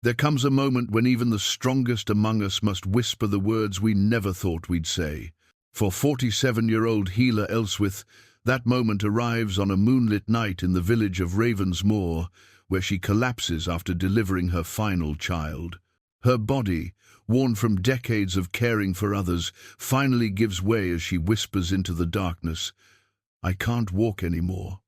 There comes a moment when even the strongest among us must whisper the words we never thought we'd say. For 47-year-old healer Elswyth, that moment arrives on a moonlit night in the village of Ravensmoor, where she collapses after delivering her final child. Her body, worn from decades of caring for others, finally gives way as she whispers into the darkness, "I can't walk anymore."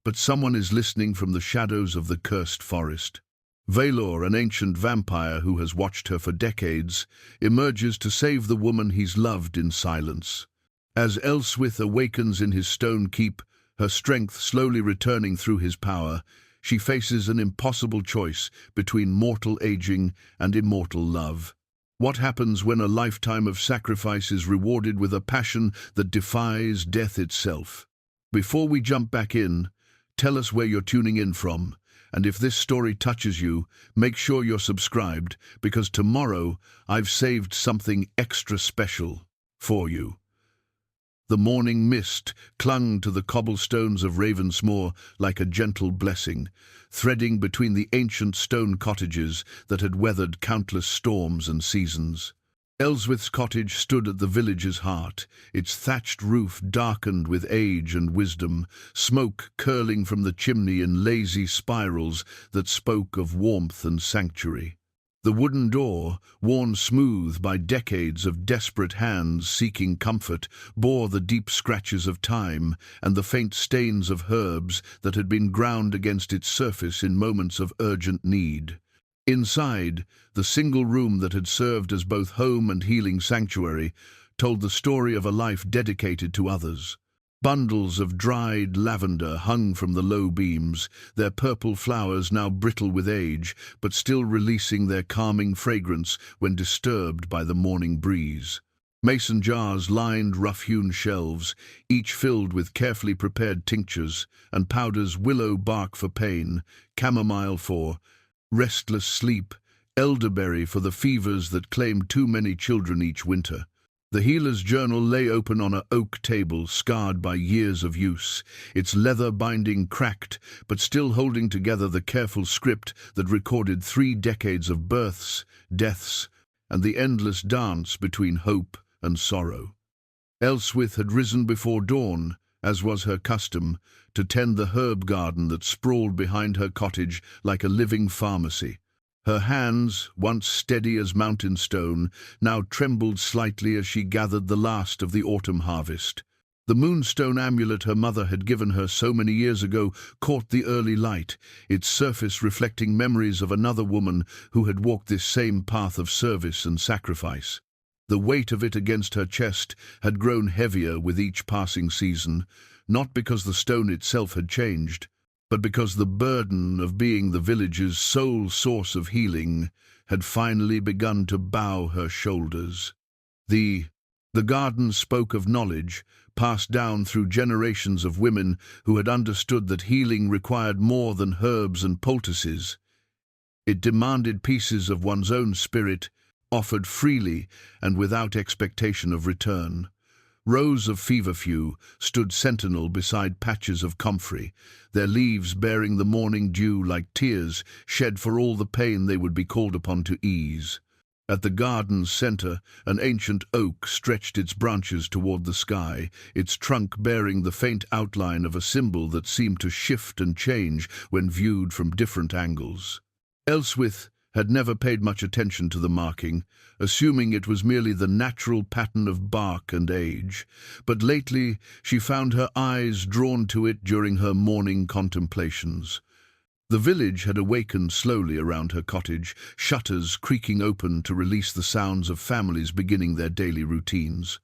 But someone is listening from the shadows of the cursed forest. Vaelor, an ancient vampire who has watched her for decades, emerges to save the woman he's loved in silence. As Elswyth awakens in his stone keep, her strength slowly returning through his power, she faces an impossible choice between mortal aging and immortal love. What happens when a lifetime of sacrifice is rewarded with a passion that defies death itself? Before we jump back in, tell us where you're tuning in from. And if this story touches you, make sure you're subscribed, because tomorrow I've saved something extra special for you. The morning mist clung to the cobblestones of Ravensmoor like a gentle blessing, threading between the ancient stone cottages that had weathered countless storms and seasons. Elswyth's cottage stood at the village's heart, its thatched roof darkened with age and wisdom, smoke curling from the chimney in lazy spirals that spoke of warmth and sanctuary. The wooden door, worn smooth by decades of desperate hands seeking comfort, bore the deep scratches of time and the faint stains of herbs that had been ground against its surface in moments of urgent need. Inside, the single room that had served as both home and healing sanctuary told the story of a life dedicated to others. Bundles of dried lavender hung from the low beams, their purple flowers now brittle with age, but still releasing their calming fragrance when disturbed by the morning breeze. Mason jars lined rough-hewn shelves, each filled with carefully prepared tinctures and powders: willow bark for pain, chamomile for restless sleep, elderberry for the fevers that claimed too many children each winter. The healer's journal lay open on an oak table, scarred by years of use, its leather binding cracked, but still holding together the careful script that recorded 3 decades of births, deaths, and the endless dance between hope and sorrow. Elswyth had risen before dawn, as was her custom, to tend the herb garden that sprawled behind her cottage like a living pharmacy. Her hands, once steady as mountain stone, now trembled slightly as she gathered the last of the autumn harvest. The moonstone amulet her mother had given her so many years ago caught the early light, its surface reflecting memories of another woman who had walked this same path of service and sacrifice. The weight of it against her chest had grown heavier with each passing season, not because the stone itself had changed, but because the burden of being the village's sole source of healing had finally begun to bow her shoulders. The garden spoke of knowledge, passed down through generations of women who had understood that healing required more than herbs and poultices. It demanded pieces of one's own spirit, offered freely and without expectation of return. Rows of feverfew stood sentinel beside patches of comfrey, their leaves bearing the morning dew like tears shed for all the pain they would be called upon to ease. At the garden's centre, an ancient oak stretched its branches toward the sky, its trunk bearing the faint outline of a symbol that seemed to shift and change when viewed from different angles. Elswyth had never paid much attention to the marking, assuming it was merely the natural pattern of bark and age, but lately she found her eyes drawn to it during her morning contemplations. The village had awakened slowly around her cottage, shutters creaking open to release the sounds of families beginning their daily routines.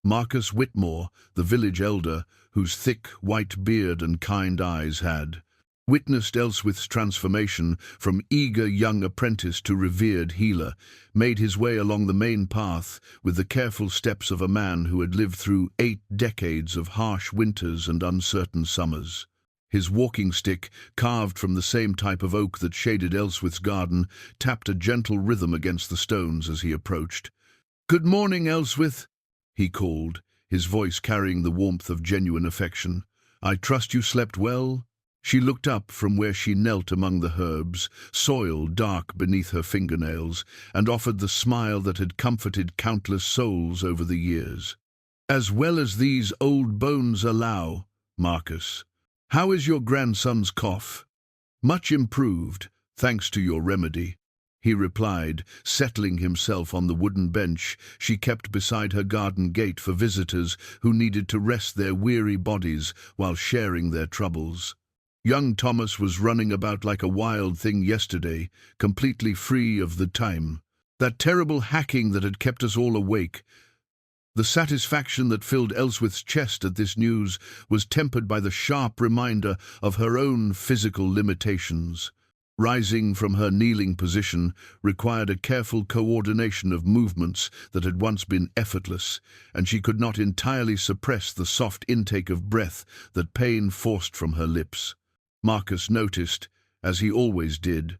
Marcus Whitmore, the village elder, whose thick white beard and kind eyes had witnessed Elswyth's transformation from eager young apprentice to revered healer, made his way along the main path with the careful steps of a man who had lived through 8 decades of harsh winters and uncertain summers. His walking stick, carved from the same type of oak that shaded Elswyth's garden, tapped a gentle rhythm against the stones as he approached. "Good morning, Elswyth," he called, his voice carrying the warmth of genuine affection. "I trust you slept well?" She looked up from where she knelt among the herbs, soil dark beneath her fingernails, and offered the smile that had comforted countless souls over the years. "As well as these old bones allow, Marcus. How is your grandson's cough?" "Much improved, thanks to your remedy," he replied, settling himself on the wooden bench she kept beside her garden gate for visitors who needed to rest their weary bodies while sharing their troubles. Young Thomas was running about like a wild thing yesterday, completely free of the time. That terrible hacking that had kept us all awake. The satisfaction that filled Elswyth's chest at this news was tempered by the sharp reminder of her own physical limitations. Rising from her kneeling position required a careful coordination of movements that had once been effortless, and she could not entirely suppress the soft intake of breath that pain forced from her lips. Marcus noticed, as he always did,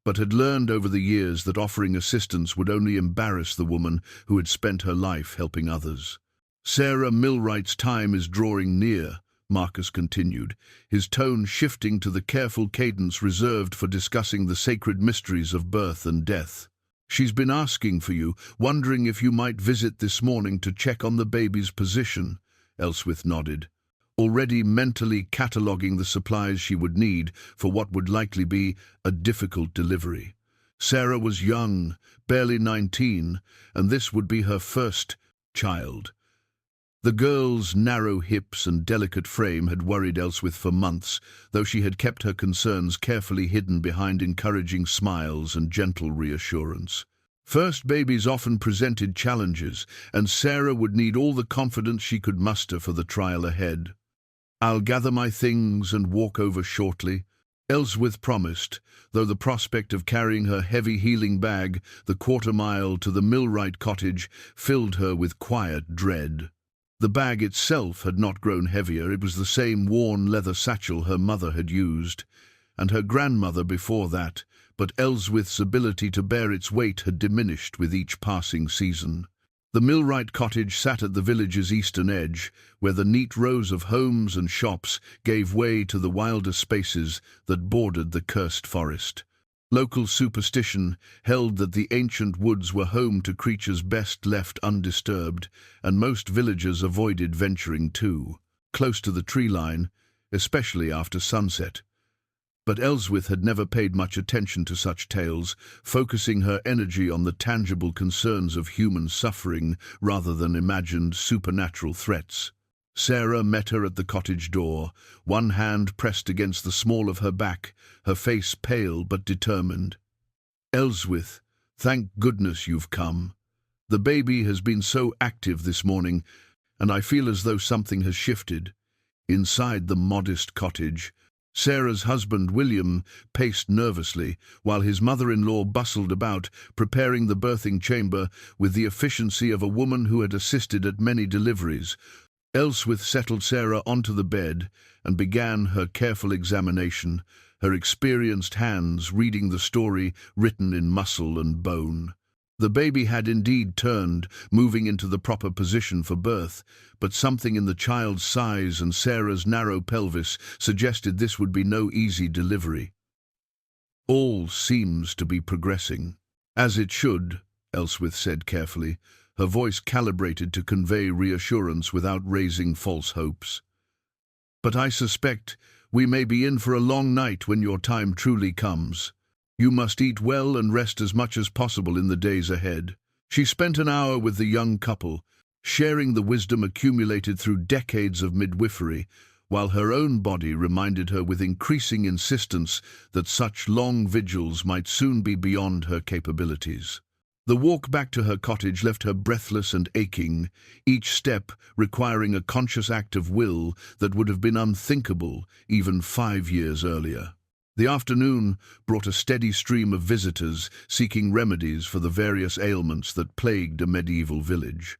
but had learned over the years that offering assistance would only embarrass the woman who had spent her life helping others. "Sarah Millwright's time is drawing near," Marcus continued, his tone shifting to the careful cadence reserved for discussing the sacred mysteries of birth and death. "She's been asking for you, wondering if you might visit this morning to check on the baby's position." Elswyth nodded, already mentally cataloguing the supplies she would need for what would likely be a difficult delivery. Sarah was young, barely 19, and this would be her first child. The girl's narrow hips and delicate frame had worried Elswyth for months, though she had kept her concerns carefully hidden behind encouraging smiles and gentle reassurance. First babies often presented challenges, and Sarah would need all the confidence she could muster for the trial ahead. "I'll gather my things and walk over shortly," Elswyth promised, though the prospect of carrying her heavy healing bag the quarter-mile to the Millwright cottage filled her with quiet dread. The bag itself had not grown heavier. It was the same worn leather satchel her mother had used, and her grandmother before that, but Elswyth's ability to bear its weight had diminished with each passing season. The Millwright cottage sat at the village's eastern edge, where the neat rows of homes and shops gave way to the wilder spaces that bordered the cursed forest. Local superstition held that the ancient woods were home to creatures best left undisturbed, and most villagers avoided venturing too close to the tree line, especially after sunset. But Elswyth had never paid much attention to such tales, focusing her energy on the tangible concerns of human suffering rather than imagined supernatural threats. Sarah met her at the cottage door, one hand pressed against the small of her back, her face pale but determined. "Elswyth, thank goodness you've come. The baby has been so active this morning, and I feel as though something has shifted." Inside the modest cottage, Sarah's husband, William, paced nervously, while his mother-in-law bustled about, preparing the birthing chamber with the efficiency of a woman who had assisted at many deliveries. Elswyth settled Sarah onto the bed and began her careful examination, her experienced hands reading the story written in muscle and bone. The baby had indeed turned, moving into the proper position for birth, but something in the child's size and Sarah's narrow pelvis suggested this would be no easy delivery. "All seems to be progressing." "As it should," Elswyth said carefully, her voice calibrated to convey reassurance without raising false hopes. "But I suspect we may be in for a long night when your time truly comes. You must eat well and rest as much as possible in the days ahead." She spent an hour with the young couple, sharing the wisdom accumulated through decades of midwifery, while her own body reminded her with increasing insistence that such long vigils might soon be beyond her capabilities. The walk back to her cottage left her breathless and aching, each step requiring a conscious act of will that would have been unthinkable even 5 years earlier. The afternoon brought a steady stream of visitors seeking remedies for the various ailments that plagued a medieval village.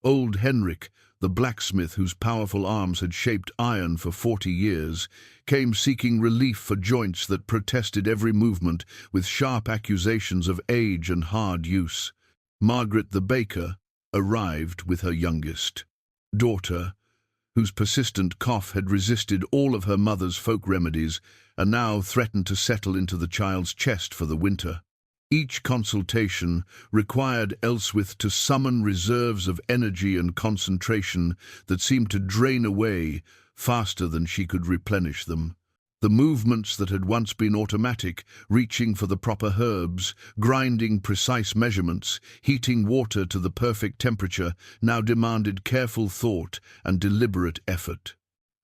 Old Henrik, the blacksmith whose powerful arms had shaped iron for 40 years, came seeking relief for joints that protested every movement with sharp accusations of age and hard use. Margaret the baker arrived with her youngest daughter, whose persistent cough had resisted all of her mother's folk remedies and now threatened to settle into the child's chest for the winter. Each consultation required Elswyth to summon reserves of energy and concentration that seemed to drain away faster than she could replenish them. The movements that had once been automatic, reaching for the proper herbs, grinding precise measurements, heating water to the perfect temperature, now demanded careful thought and deliberate effort.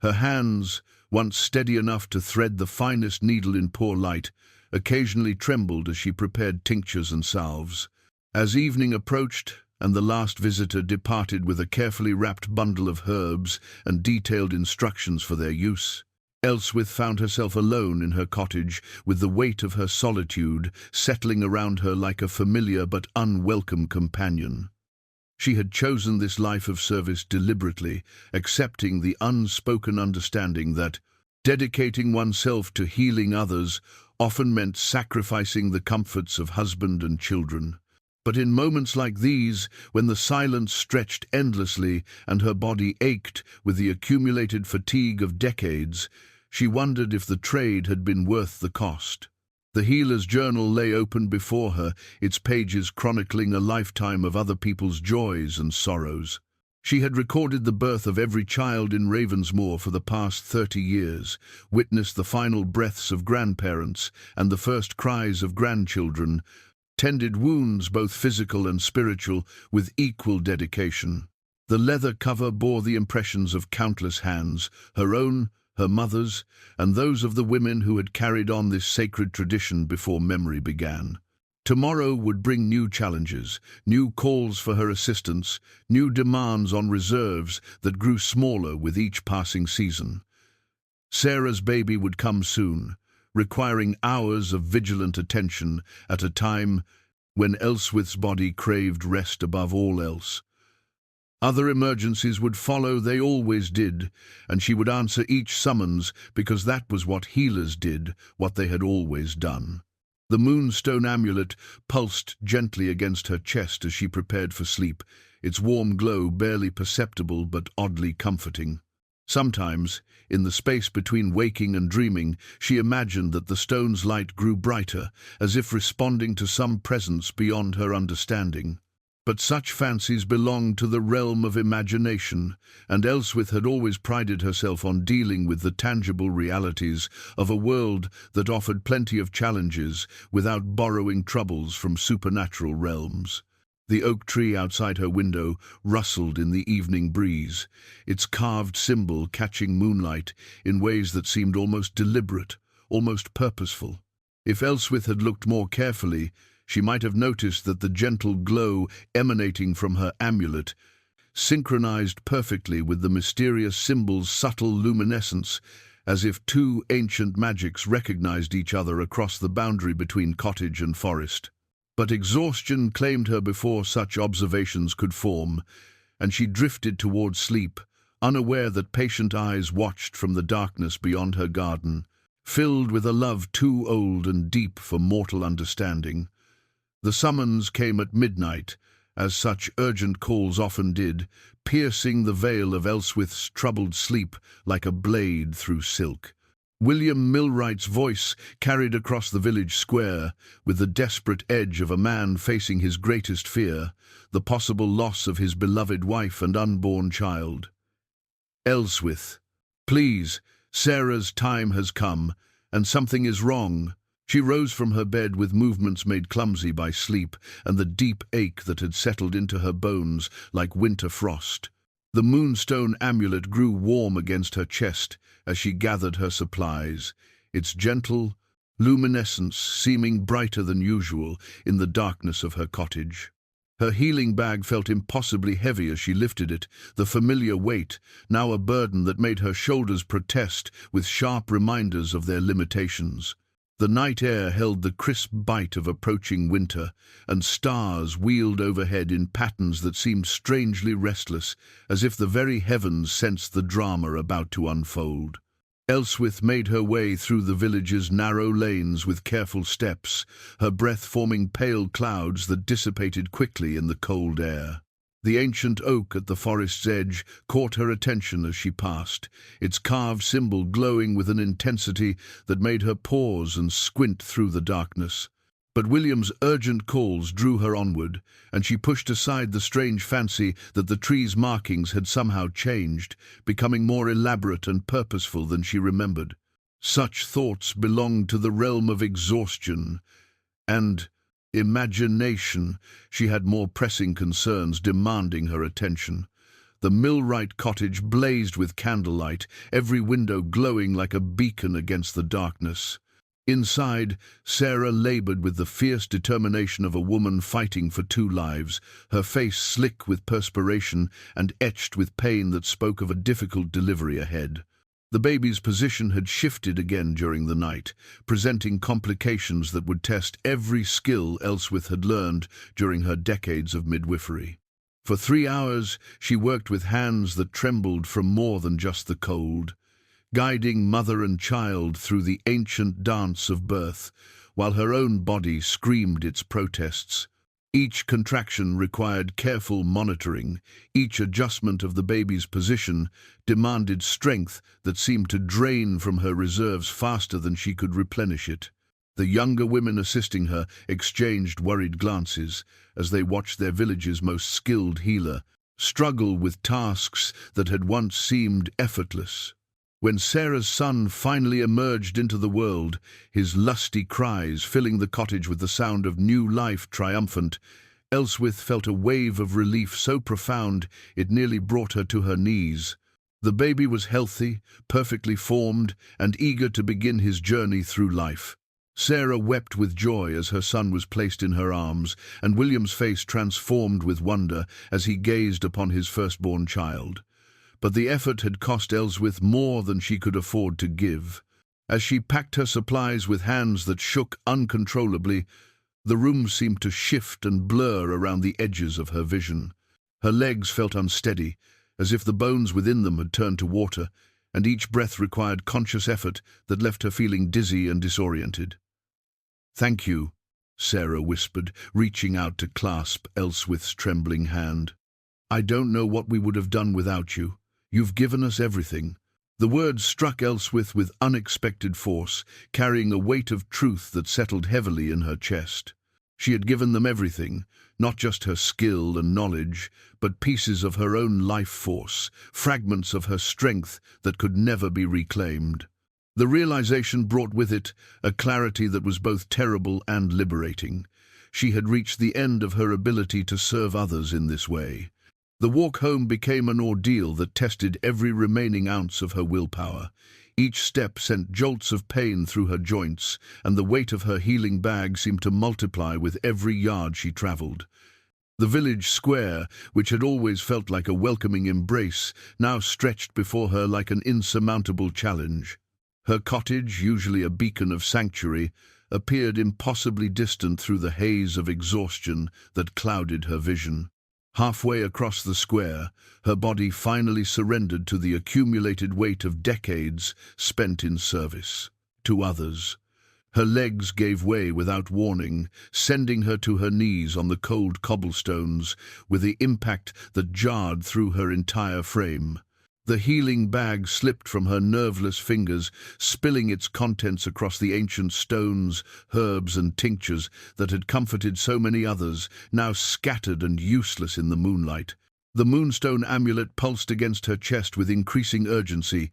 Her hands, once steady enough to thread the finest needle in poor light, occasionally trembled as she prepared tinctures and salves. As evening approached and the last visitor departed with a carefully wrapped bundle of herbs and detailed instructions for their use, Elswyth found herself alone in her cottage, with the weight of her solitude settling around her like a familiar but unwelcome companion. She had chosen this life of service deliberately, accepting the unspoken understanding that dedicating oneself to healing others often meant sacrificing the comforts of husband and children. But in moments like these, when the silence stretched endlessly and her body ached with the accumulated fatigue of decades, she wondered if the trade had been worth the cost. The healer's journal lay open before her, its pages chronicling a lifetime of other people's joys and sorrows. She had recorded the birth of every child in Ravensmoor for the past 30 years, witnessed the final breaths of grandparents and the first cries of grandchildren, tended wounds both physical and spiritual with equal dedication. The leather cover bore the impressions of countless hands, her own, her mother's, and those of the women who had carried on this sacred tradition before memory began. Tomorrow would bring new challenges, new calls for her assistance, new demands on reserves that grew smaller with each passing season. Sarah's baby would come soon, requiring hours of vigilant attention at a time when Elswyth's body craved rest above all else. Other emergencies would follow, they always did, and she would answer each summons because that was what healers did, what they had always done. The moonstone amulet pulsed gently against her chest as she prepared for sleep, its warm glow barely perceptible but oddly comforting. Sometimes, in the space between waking and dreaming, she imagined that the stone's light grew brighter, as if responding to some presence beyond her understanding. But such fancies belonged to the realm of imagination, and Elswyth had always prided herself on dealing with the tangible realities of a world that offered plenty of challenges without borrowing troubles from supernatural realms. The oak tree outside her window rustled in the evening breeze, its carved symbol catching moonlight in ways that seemed almost deliberate, almost purposeful. If Elswyth had looked more carefully, she might have noticed that the gentle glow emanating from her amulet synchronized perfectly with the mysterious symbol's subtle luminescence, as if two ancient magics recognized each other across the boundary between cottage and forest. But exhaustion claimed her before such observations could form, and she drifted toward sleep, unaware that patient eyes watched from the darkness beyond her garden, filled with a love too old and deep for mortal understanding. The summons came at midnight, as such urgent calls often did, piercing the veil of Elswyth's troubled sleep like a blade through silk. William Millwright's voice carried across the village square, with the desperate edge of a man facing his greatest fear, the possible loss of his beloved wife and unborn child. "Elswyth, please, Sarah's time has come, and something is wrong." She rose from her bed with movements made clumsy by sleep and the deep ache that had settled into her bones like winter frost. The moonstone amulet grew warm against her chest as she gathered her supplies, its gentle luminescence seeming brighter than usual in the darkness of her cottage. Her healing bag felt impossibly heavy as she lifted it, the familiar weight, now a burden that made her shoulders protest with sharp reminders of their limitations. The night air held the crisp bite of approaching winter, and stars wheeled overhead in patterns that seemed strangely restless, as if the very heavens sensed the drama about to unfold. Elswyth made her way through the village's narrow lanes with careful steps, her breath forming pale clouds that dissipated quickly in the cold air. The ancient oak at the forest's edge caught her attention as she passed, its carved symbol glowing with an intensity that made her pause and squint through the darkness. But William's urgent calls drew her onward, and she pushed aside the strange fancy that the tree's markings had somehow changed, becoming more elaborate and purposeful than she remembered. Such thoughts belonged to the realm of exhaustion and imagination. She had more pressing concerns demanding her attention. The millwright cottage blazed with candlelight, every window glowing like a beacon against the darkness. Inside, Sarah labored with the fierce determination of a woman fighting for two lives, her face slick with perspiration and etched with pain that spoke of a difficult delivery ahead. The baby's position had shifted again during the night, presenting complications that would test every skill Elswyth had learned during her decades of midwifery. For 3 hours, she worked with hands that trembled from more than just the cold, guiding mother and child through the ancient dance of birth, while her own body screamed its protests. Each contraction required careful monitoring. Each adjustment of the baby's position demanded strength that seemed to drain from her reserves faster than she could replenish it. The younger women assisting her exchanged worried glances as they watched their village's most skilled healer struggle with tasks that had once seemed effortless. When Sarah's son finally emerged into the world, his lusty cries filling the cottage with the sound of new life triumphant, Elswyth felt a wave of relief so profound it nearly brought her to her knees. The baby was healthy, perfectly formed, and eager to begin his journey through life. Sarah wept with joy as her son was placed in her arms, and William's face transformed with wonder as he gazed upon his firstborn child. But the effort had cost Elswyth more than she could afford to give. As she packed her supplies with hands that shook uncontrollably, the room seemed to shift and blur around the edges of her vision. Her legs felt unsteady, as if the bones within them had turned to water, and each breath required conscious effort that left her feeling dizzy and disoriented. "Thank you," Sarah whispered, reaching out to clasp Elswyth's trembling hand. "I don't know what we would have done without you. You've given us everything." The words struck Elswyth with unexpected force, carrying a weight of truth that settled heavily in her chest. She had given them everything, not just her skill and knowledge, but pieces of her own life force, fragments of her strength that could never be reclaimed. The realization brought with it a clarity that was both terrible and liberating. She had reached the end of her ability to serve others in this way. The walk home became an ordeal that tested every remaining ounce of her willpower. Each step sent jolts of pain through her joints, and the weight of her healing bag seemed to multiply with every yard she traveled. The village square, which had always felt like a welcoming embrace, now stretched before her like an insurmountable challenge. Her cottage, usually a beacon of sanctuary, appeared impossibly distant through the haze of exhaustion that clouded her vision. Halfway across the square, her body finally surrendered to the accumulated weight of decades spent in service to others. Her legs gave way without warning, sending her to her knees on the cold cobblestones with the impact that jarred through her entire frame. The healing bag slipped from her nerveless fingers, spilling its contents across the ancient stones, herbs and tinctures that had comforted so many others, now scattered and useless in the moonlight. The moonstone amulet pulsed against her chest with increasing urgency,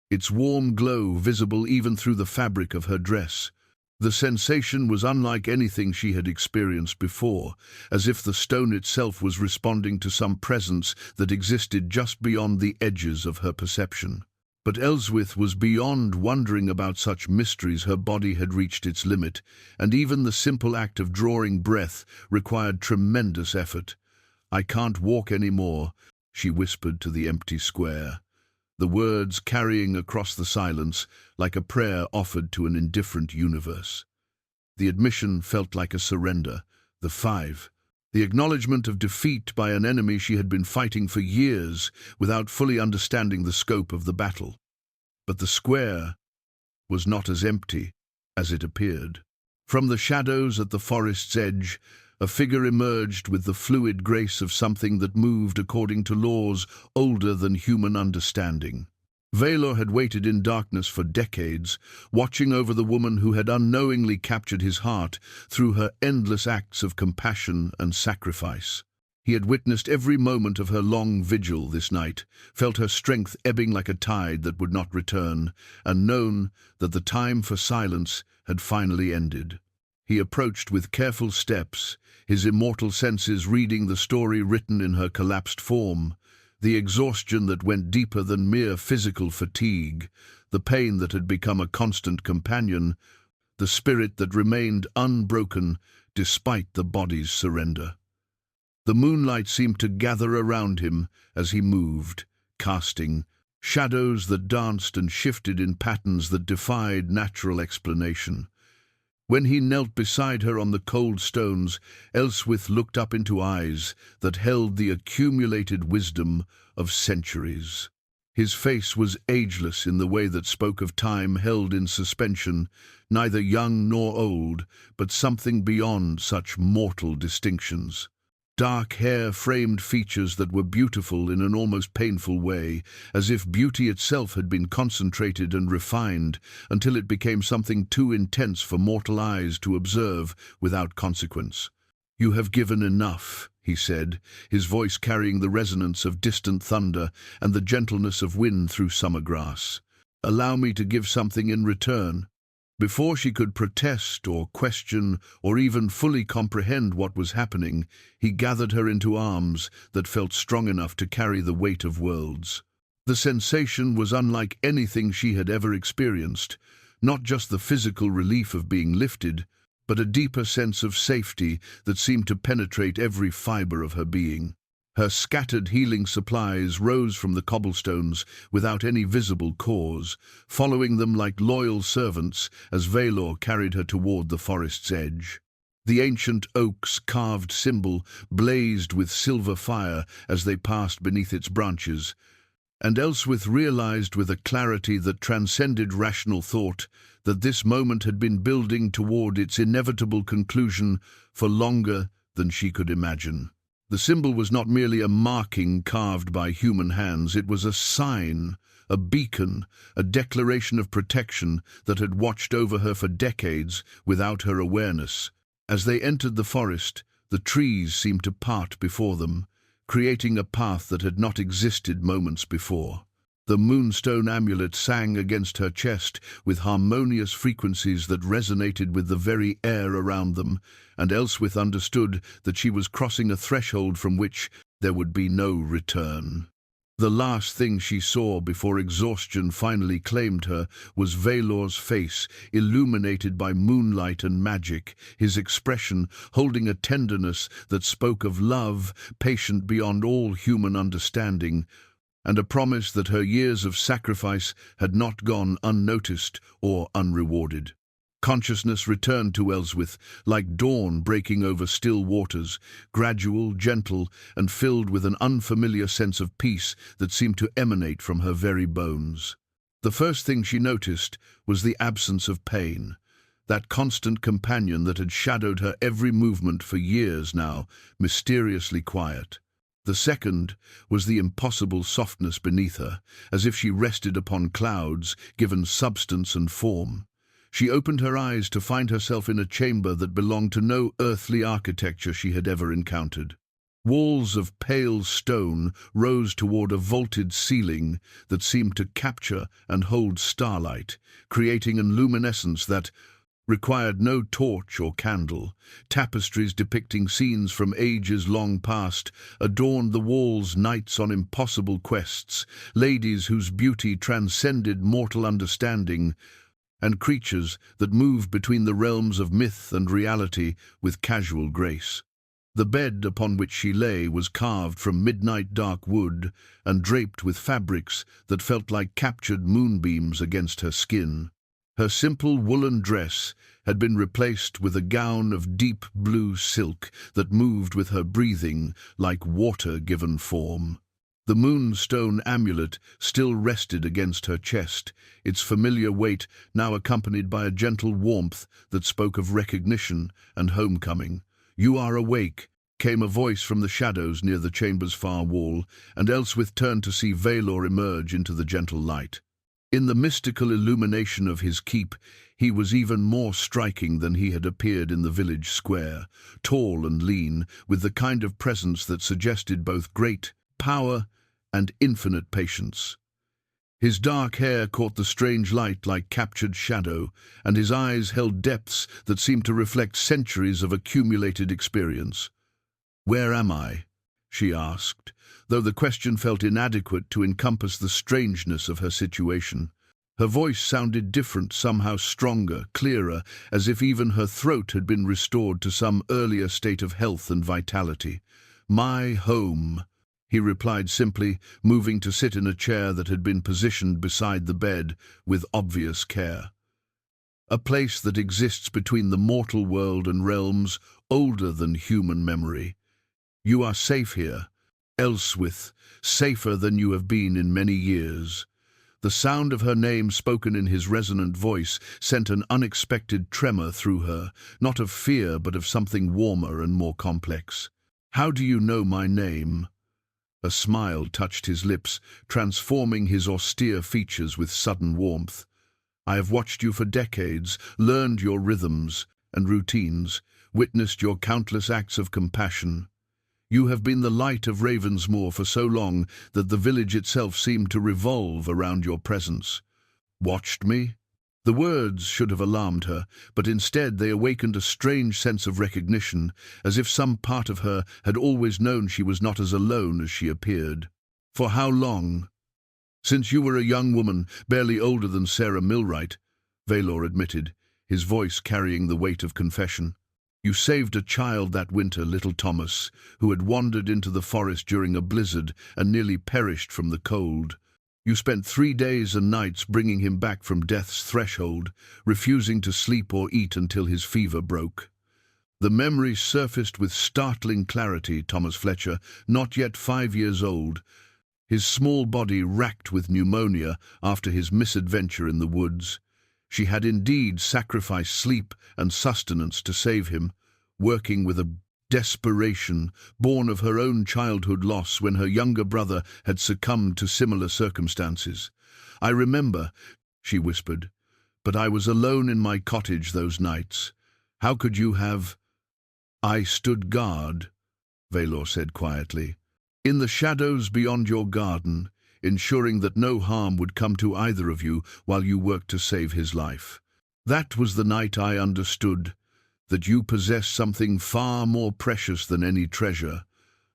its warm glow visible even through the fabric of her dress. The sensation was unlike anything she had experienced before, as if the stone itself was responding to some presence that existed just beyond the edges of her perception. But Elswyth was beyond wondering about such mysteries. Her body had reached its limit, and even the simple act of drawing breath required tremendous effort. "I can't walk anymore," she whispered to the empty square, the words carrying across the silence like a prayer offered to an indifferent universe. The admission felt like a surrender, the acknowledgement of defeat by an enemy she had been fighting for years without fully understanding the scope of the battle. But the square was not as empty as it appeared. From the shadows at the forest's edge, a figure emerged with the fluid grace of something that moved according to laws older than human understanding. Vaelor had waited in darkness for decades, watching over the woman who had unknowingly captured his heart through her endless acts of compassion and sacrifice. He had witnessed every moment of her long vigil this night, felt her strength ebbing like a tide that would not return, and known that the time for silence had finally ended. He approached with careful steps, his immortal senses reading the story written in her collapsed form, the exhaustion that went deeper than mere physical fatigue, the pain that had become a constant companion, the spirit that remained unbroken despite the body's surrender. The moonlight seemed to gather around him as he moved, casting shadows that danced and shifted in patterns that defied natural explanation. When he knelt beside her on the cold stones, Elswyth looked up into eyes that held the accumulated wisdom of centuries. His face was ageless in the way that spoke of time held in suspension, neither young nor old, but something beyond such mortal distinctions. Dark hair framed features that were beautiful in an almost painful way, as if beauty itself had been concentrated and refined until it became something too intense for mortal eyes to observe without consequence. "You have given enough," he said, his voice carrying the resonance of distant thunder and the gentleness of wind through summer grass. "Allow me to give something in return." Before she could protest or question or even fully comprehend what was happening, he gathered her into arms that felt strong enough to carry the weight of worlds. The sensation was unlike anything she had ever experienced, not just the physical relief of being lifted, but a deeper sense of safety that seemed to penetrate every fiber of her being. Her scattered healing supplies rose from the cobblestones without any visible cause, following them like loyal servants as Vaelor carried her toward the forest's edge. The ancient oak's carved symbol blazed with silver fire as they passed beneath its branches, and Elswyth realized with a clarity that transcended rational thought that this moment had been building toward its inevitable conclusion for longer than she could imagine. The symbol was not merely a marking carved by human hands, it was a sign, a beacon, a declaration of protection that had watched over her for decades without her awareness. As they entered the forest, the trees seemed to part before them, creating a path that had not existed moments before. The moonstone amulet sang against her chest with harmonious frequencies that resonated with the very air around them, and Elswyth understood that she was crossing a threshold from which there would be no return. The last thing she saw before exhaustion finally claimed her was Vaelor's face, illuminated by moonlight and magic, his expression holding a tenderness that spoke of love, patient beyond all human understanding, and a promise that her years of sacrifice had not gone unnoticed or unrewarded. Consciousness returned to Elswyth, like dawn breaking over still waters, gradual, gentle, and filled with an unfamiliar sense of peace that seemed to emanate from her very bones. The first thing she noticed was the absence of pain, that constant companion that had shadowed her every movement for years now, mysteriously quiet. The second was the impossible softness beneath her, as if she rested upon clouds, given substance and form. She opened her eyes to find herself in a chamber that belonged to no earthly architecture she had ever encountered. Walls of pale stone rose toward a vaulted ceiling that seemed to capture and hold starlight, creating a luminescence that required no torch or candle. Tapestries depicting scenes from ages long past adorned the walls, knights on impossible quests, ladies whose beauty transcended mortal understanding, and creatures that moved between the realms of myth and reality with casual grace. The bed upon which she lay was carved from midnight dark wood and draped with fabrics that felt like captured moonbeams against her skin. Her simple woolen dress had been replaced with a gown of deep blue silk that moved with her breathing like water given form. The moonstone amulet still rested against her chest, its familiar weight now accompanied by a gentle warmth that spoke of recognition and homecoming. "You are awake," came a voice from the shadows near the chamber's far wall, and Elswyth turned to see Vaelor emerge into the gentle light. In the mystical illumination of his keep, he was even more striking than he had appeared in the village square, tall and lean, with the kind of presence that suggested both great power and infinite patience. His dark hair caught the strange light like captured shadow, and his eyes held depths that seemed to reflect centuries of accumulated experience. "Where am I?" she asked, though the question felt inadequate to encompass the strangeness of her situation. Her voice sounded different, somehow stronger, clearer, as if even her throat had been restored to some earlier state of health and vitality. "My home," he replied simply, moving to sit in a chair that had been positioned beside the bed with obvious care. "A place that exists between the mortal world and realms older than human memory. You are safe here, Elswyth, safer than you have been in many years." The sound of her name spoken in his resonant voice sent an unexpected tremor through her, not of fear but of something warmer and more complex. "How do you know my name?" A smile touched his lips, transforming his austere features with sudden warmth. "I have watched you for decades, learned your rhythms and routines, witnessed your countless acts of compassion. You have been the light of Ravensmoor for so long that the village itself seemed to revolve around your presence." "Watched me?" The words should have alarmed her, but instead they awakened a strange sense of recognition, as if some part of her had always known she was not as alone as she appeared. "For how long?" "Since you were a young woman, barely older than Sarah Millwright," Vaelor admitted, his voice carrying the weight of confession. "You saved a child that winter, little Thomas, who had wandered into the forest during a blizzard and nearly perished from the cold. You spent 3 days and nights bringing him back from death's threshold, refusing to sleep or eat until his fever broke." The memory surfaced with startling clarity. Thomas Fletcher, not yet 5 years old, his small body racked with pneumonia after his misadventure in the woods. She had indeed sacrificed sleep and sustenance to save him, working with a desperation born of her own childhood loss when her younger brother had succumbed to similar circumstances. "I remember," she whispered, "but I was alone in my cottage those nights. How could you have—" "I stood guard," Vaelor said quietly, "in the shadows beyond your garden, ensuring that no harm would come to either of you while you worked to save his life. That was the night I understood that you possess something far more precious than any treasure,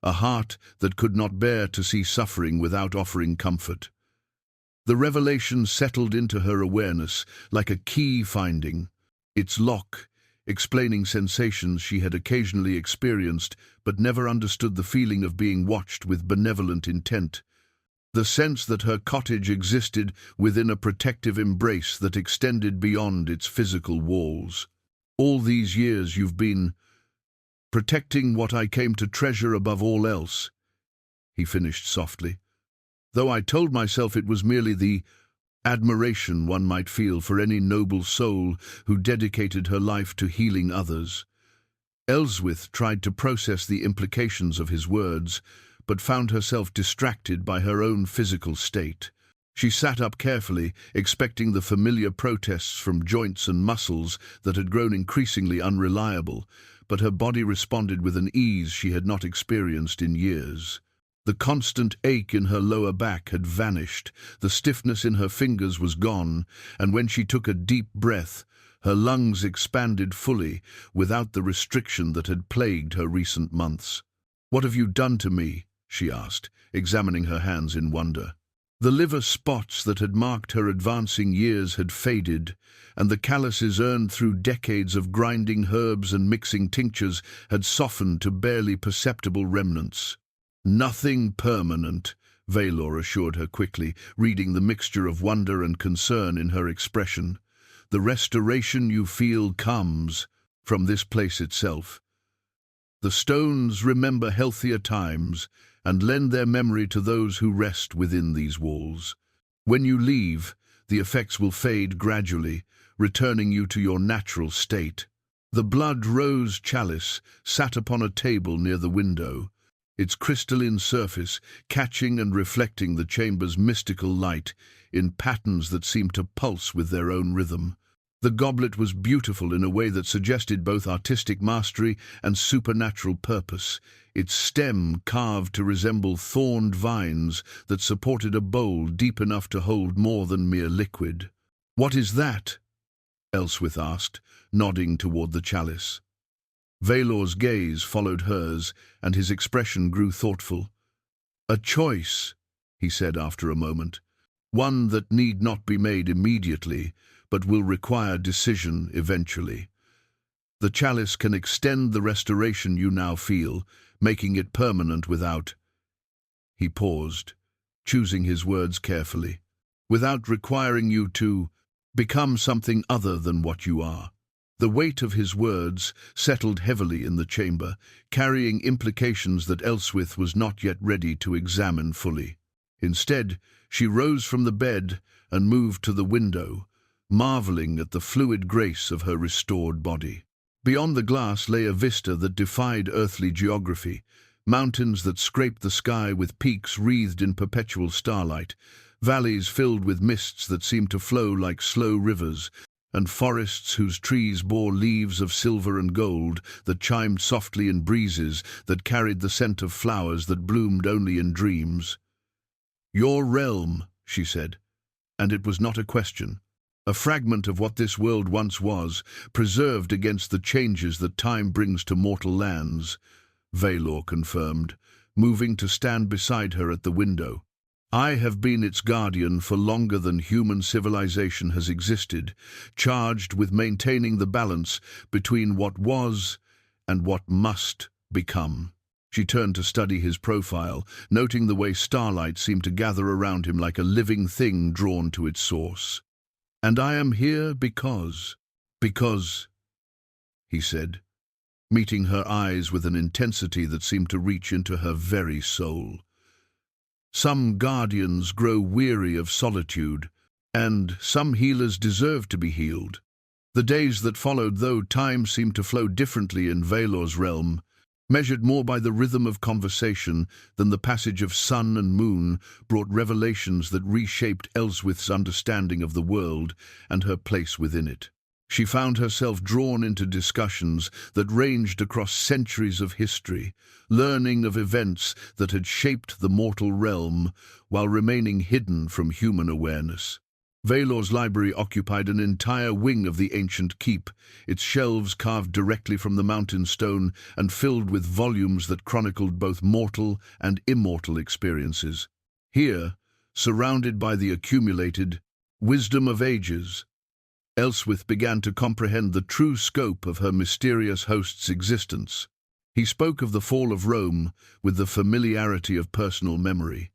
a heart that could not bear to see suffering without offering comfort." The revelation settled into her awareness like a key finding, its lock explaining sensations she had occasionally experienced but never understood, the feeling of being watched with benevolent intent, the sense that her cottage existed within a protective embrace that extended beyond its physical walls. "All these years you've been protecting what I came to treasure above all else," he finished softly, "though I told myself it was merely the admiration one might feel for any noble soul who dedicated her life to healing others." Elswyth tried to process the implications of his words, but found herself distracted by her own physical state. She sat up carefully, expecting the familiar protests from joints and muscles that had grown increasingly unreliable, but her body responded with an ease she had not experienced in years. The constant ache in her lower back had vanished, the stiffness in her fingers was gone, and when she took a deep breath, her lungs expanded fully, without the restriction that had plagued her recent months. "What have you done to me?" she asked, examining her hands in wonder. The liver spots that had marked her advancing years had faded, and the calluses earned through decades of grinding herbs and mixing tinctures had softened to barely perceptible remnants. "Nothing permanent," Vaelor assured her quickly, reading the mixture of wonder and concern in her expression. "The restoration you feel comes from this place itself. The stones remember healthier times and lend their memory to those who rest within these walls. When you leave, the effects will fade gradually, returning you to your natural state." The blood-rose chalice sat upon a table near the window, its crystalline surface catching and reflecting the chamber's mystical light in patterns that seemed to pulse with their own rhythm. The goblet was beautiful in a way that suggested both artistic mastery and supernatural purpose, its stem carved to resemble thorned vines that supported a bowl deep enough to hold more than mere liquid. "What is that?" Elswyth asked, nodding toward the chalice. Vaelor's gaze followed hers, and his expression grew thoughtful. "A choice," he said after a moment, "one that need not be made immediately, but will require decision eventually. The chalice can extend the restoration you now feel, making it permanent without—" He paused, choosing his words carefully. "Without requiring you to become something other than what you are." The weight of his words settled heavily in the chamber, carrying implications that Elswyth was not yet ready to examine fully. Instead, she rose from the bed and moved to the window, marveling at the fluid grace of her restored body. Beyond the glass lay a vista that defied earthly geography, mountains that scraped the sky with peaks wreathed in perpetual starlight, valleys filled with mists that seemed to flow like slow rivers, and forests whose trees bore leaves of silver and gold that chimed softly in breezes that carried the scent of flowers that bloomed only in dreams. "Your realm," she said, and it was not a question. A fragment of what this world once was, preserved against the changes that time brings to mortal lands, Vaelor confirmed, moving to stand beside her at the window. "I have been its guardian for longer than human civilization has existed, charged with maintaining the balance between what was and what must become." She turned to study his profile, noting the way starlight seemed to gather around him like a living thing drawn to its source. "And I am here because, he said, meeting her eyes with an intensity that seemed to reach into her very soul. "Some guardians grow weary of solitude, and some healers deserve to be healed." The days that followed, though time seemed to flow differently in Vaelor's realm, measured more by the rhythm of conversation than the passage of sun and moon, brought revelations that reshaped Elswyth's understanding of the world and her place within it. She found herself drawn into discussions that ranged across centuries of history, learning of events that had shaped the mortal realm while remaining hidden from human awareness. Vaelor's library occupied an entire wing of the ancient keep, its shelves carved directly from the mountain stone and filled with volumes that chronicled both mortal and immortal experiences. Here, surrounded by the accumulated wisdom of ages, Elswyth began to comprehend the true scope of her mysterious host's existence. He spoke of the fall of Rome with the familiarity of personal memory,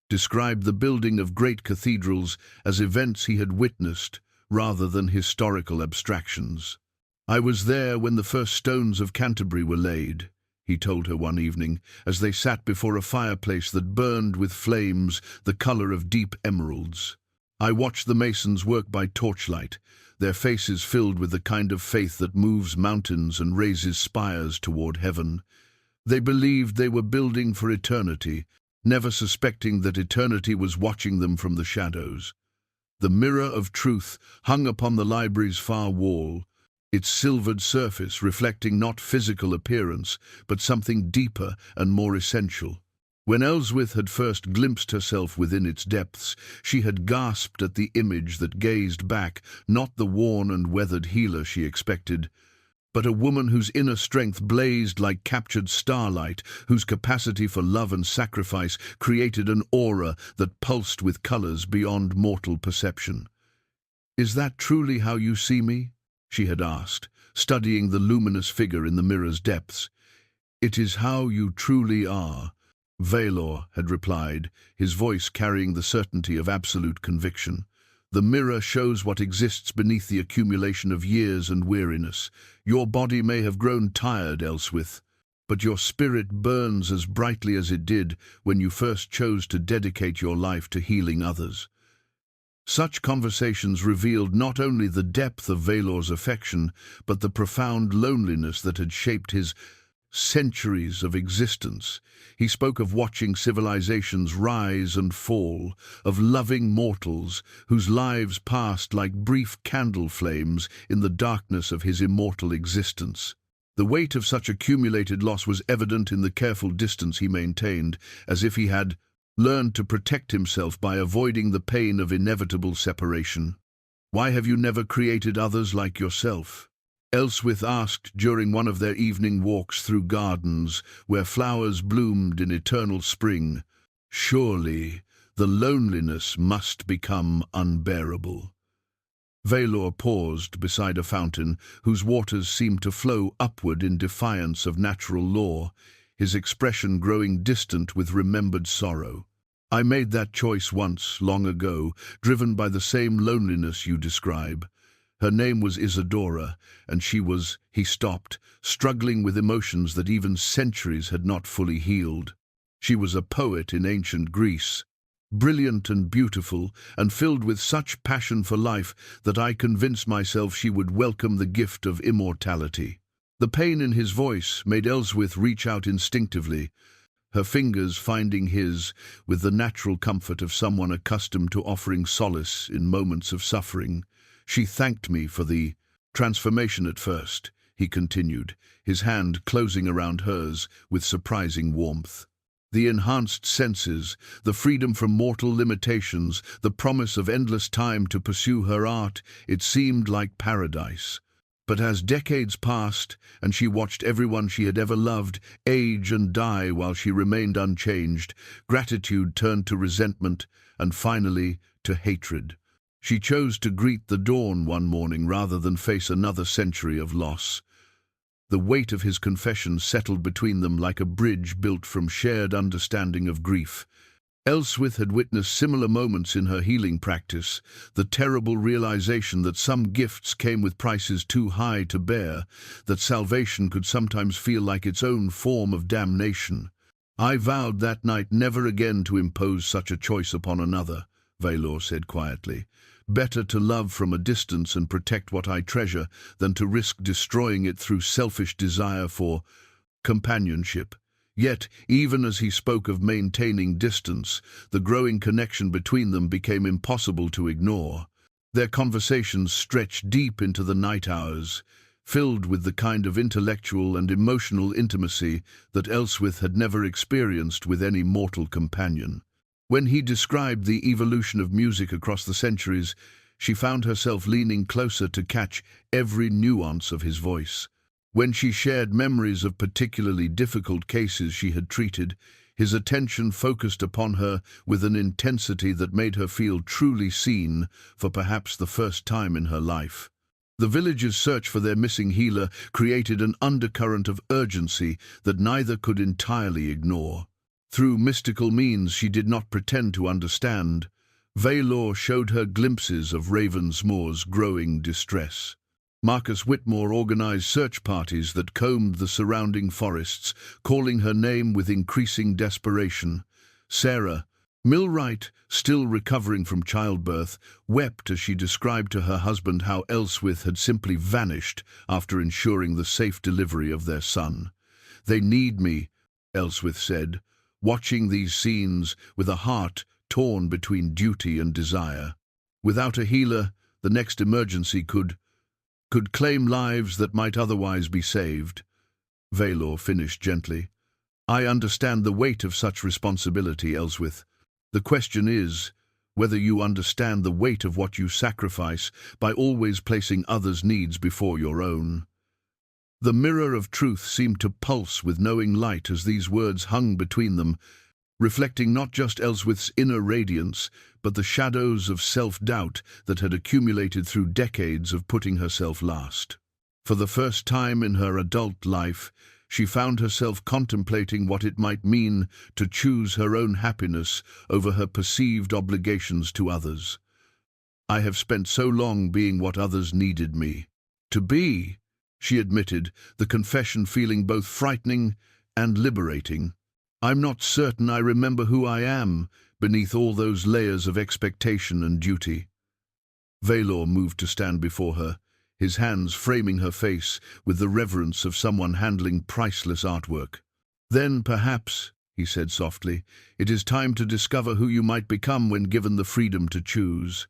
described the building of great cathedrals as events he had witnessed rather than historical abstractions. "I was there when the first stones of Canterbury were laid," he told her one evening, as they sat before a fireplace that burned with flames the color of deep emeralds. "I watched the masons work by torchlight, their faces filled with the kind of faith that moves mountains and raises spires toward heaven. They believed they were building for eternity, never suspecting that eternity was watching them from the shadows. The mirror of truth hung upon the library's far wall, its silvered surface reflecting not physical appearance, but something deeper and more essential. When Elswyth had first glimpsed herself within its depths, she had gasped at the image that gazed back, not the worn and weathered healer she expected, but a woman whose inner strength blazed like captured starlight, whose capacity for love and sacrifice created an aura that pulsed with colors beyond mortal perception. "Is that truly how you see me?" she had asked, studying the luminous figure in the mirror's depths. "It is how you truly are," Vaelor had replied, his voice carrying the certainty of absolute conviction. "The mirror shows what exists beneath the accumulation of years and weariness. Your body may have grown tired, Elswyth, but your spirit burns as brightly as it did when you first chose to dedicate your life to healing others." Such conversations revealed not only the depth of Vaelor's affection, but the profound loneliness that had shaped his centuries of existence. He spoke of watching civilizations rise and fall, of loving mortals whose lives passed like brief candle flames in the darkness of his immortal existence. The weight of such accumulated loss was evident in the careful distance he maintained, as if he had learned to protect himself by avoiding the pain of inevitable separation. "Why have you never created others like yourself?" Elswyth asked during one of their evening walks through gardens where flowers bloomed in eternal spring. "Surely the loneliness must become unbearable." Vaelor paused beside a fountain whose waters seemed to flow upward in defiance of natural law, his expression growing distant with remembered sorrow. "I made that choice once, long ago, driven by the same loneliness you describe. Her name was Isadora, and she was—" He stopped, struggling with emotions that even centuries had not fully healed. "She was a poet in ancient Greece, brilliant and beautiful, and filled with such passion for life that I convinced myself she would welcome the gift of immortality." The pain in his voice made Elswyth reach out instinctively, her fingers finding his with the natural comfort of someone accustomed to offering solace in moments of suffering. "She thanked me for the transformation at first," he continued, his hand closing around hers with surprising warmth. "The enhanced senses, the freedom from mortal limitations, the promise of endless time to pursue her art, it seemed like paradise. But as decades passed, and she watched everyone she had ever loved age and die while she remained unchanged, gratitude turned to resentment, and finally to hatred. She chose to greet the dawn one morning rather than face another century of loss." The weight of his confession settled between them like a bridge built from shared understanding of grief. Elswyth had witnessed similar moments in her healing practice, the terrible realization that some gifts came with prices too high to bear, that salvation could sometimes feel like its own form of damnation. "I vowed that night never again to impose such a choice upon another," Vaelor said quietly. "Better to love from a distance and protect what I treasure than to risk destroying it through selfish desire for companionship." Yet, even as he spoke of maintaining distance, the growing connection between them became impossible to ignore. Their conversations stretched deep into the night hours, filled with the kind of intellectual and emotional intimacy that Elswyth had never experienced with any mortal companion. When he described the evolution of music across the centuries, she found herself leaning closer to catch every nuance of his voice. When she shared memories of particularly difficult cases she had treated, his attention focused upon her with an intensity that made her feel truly seen for perhaps the first time in her life. The villagers' search for their missing healer created an undercurrent of urgency that neither could entirely ignore. Through mystical means she did not pretend to understand, Vaelor showed her glimpses of Ravensmoor's growing distress. Marcus Whitmore organized search parties that combed the surrounding forests, calling her name with increasing desperation. Sarah, millwright, still recovering from childbirth, wept as she described to her husband how Elswyth had simply vanished after ensuring the safe delivery of their son. "They need me," Elswyth said, watching these scenes with a heart torn between duty and desire. "Without a healer, the next emergency could claim lives that might otherwise be saved." Vaelor finished gently. "I understand the weight of such responsibility, Elswyth. The question is whether you understand the weight of what you sacrifice by always placing others' needs before your own." The mirror of truth seemed to pulse with knowing light as these words hung between them, reflecting not just Elswyth's inner radiance, but the shadows of self-doubt that had accumulated through decades of putting herself last. For the first time in her adult life, she found herself contemplating what it might mean to choose her own happiness over her perceived obligations to others. "I have spent so long being what others needed me to be," she admitted, the confession feeling both frightening and liberating. "I'm not certain I remember who I am beneath all those layers of expectation and duty." Vaelor moved to stand before her, his hands framing her face with the reverence of someone handling priceless artwork. "Then, perhaps," he said softly, "it is time to discover who you might become when given the freedom to choose."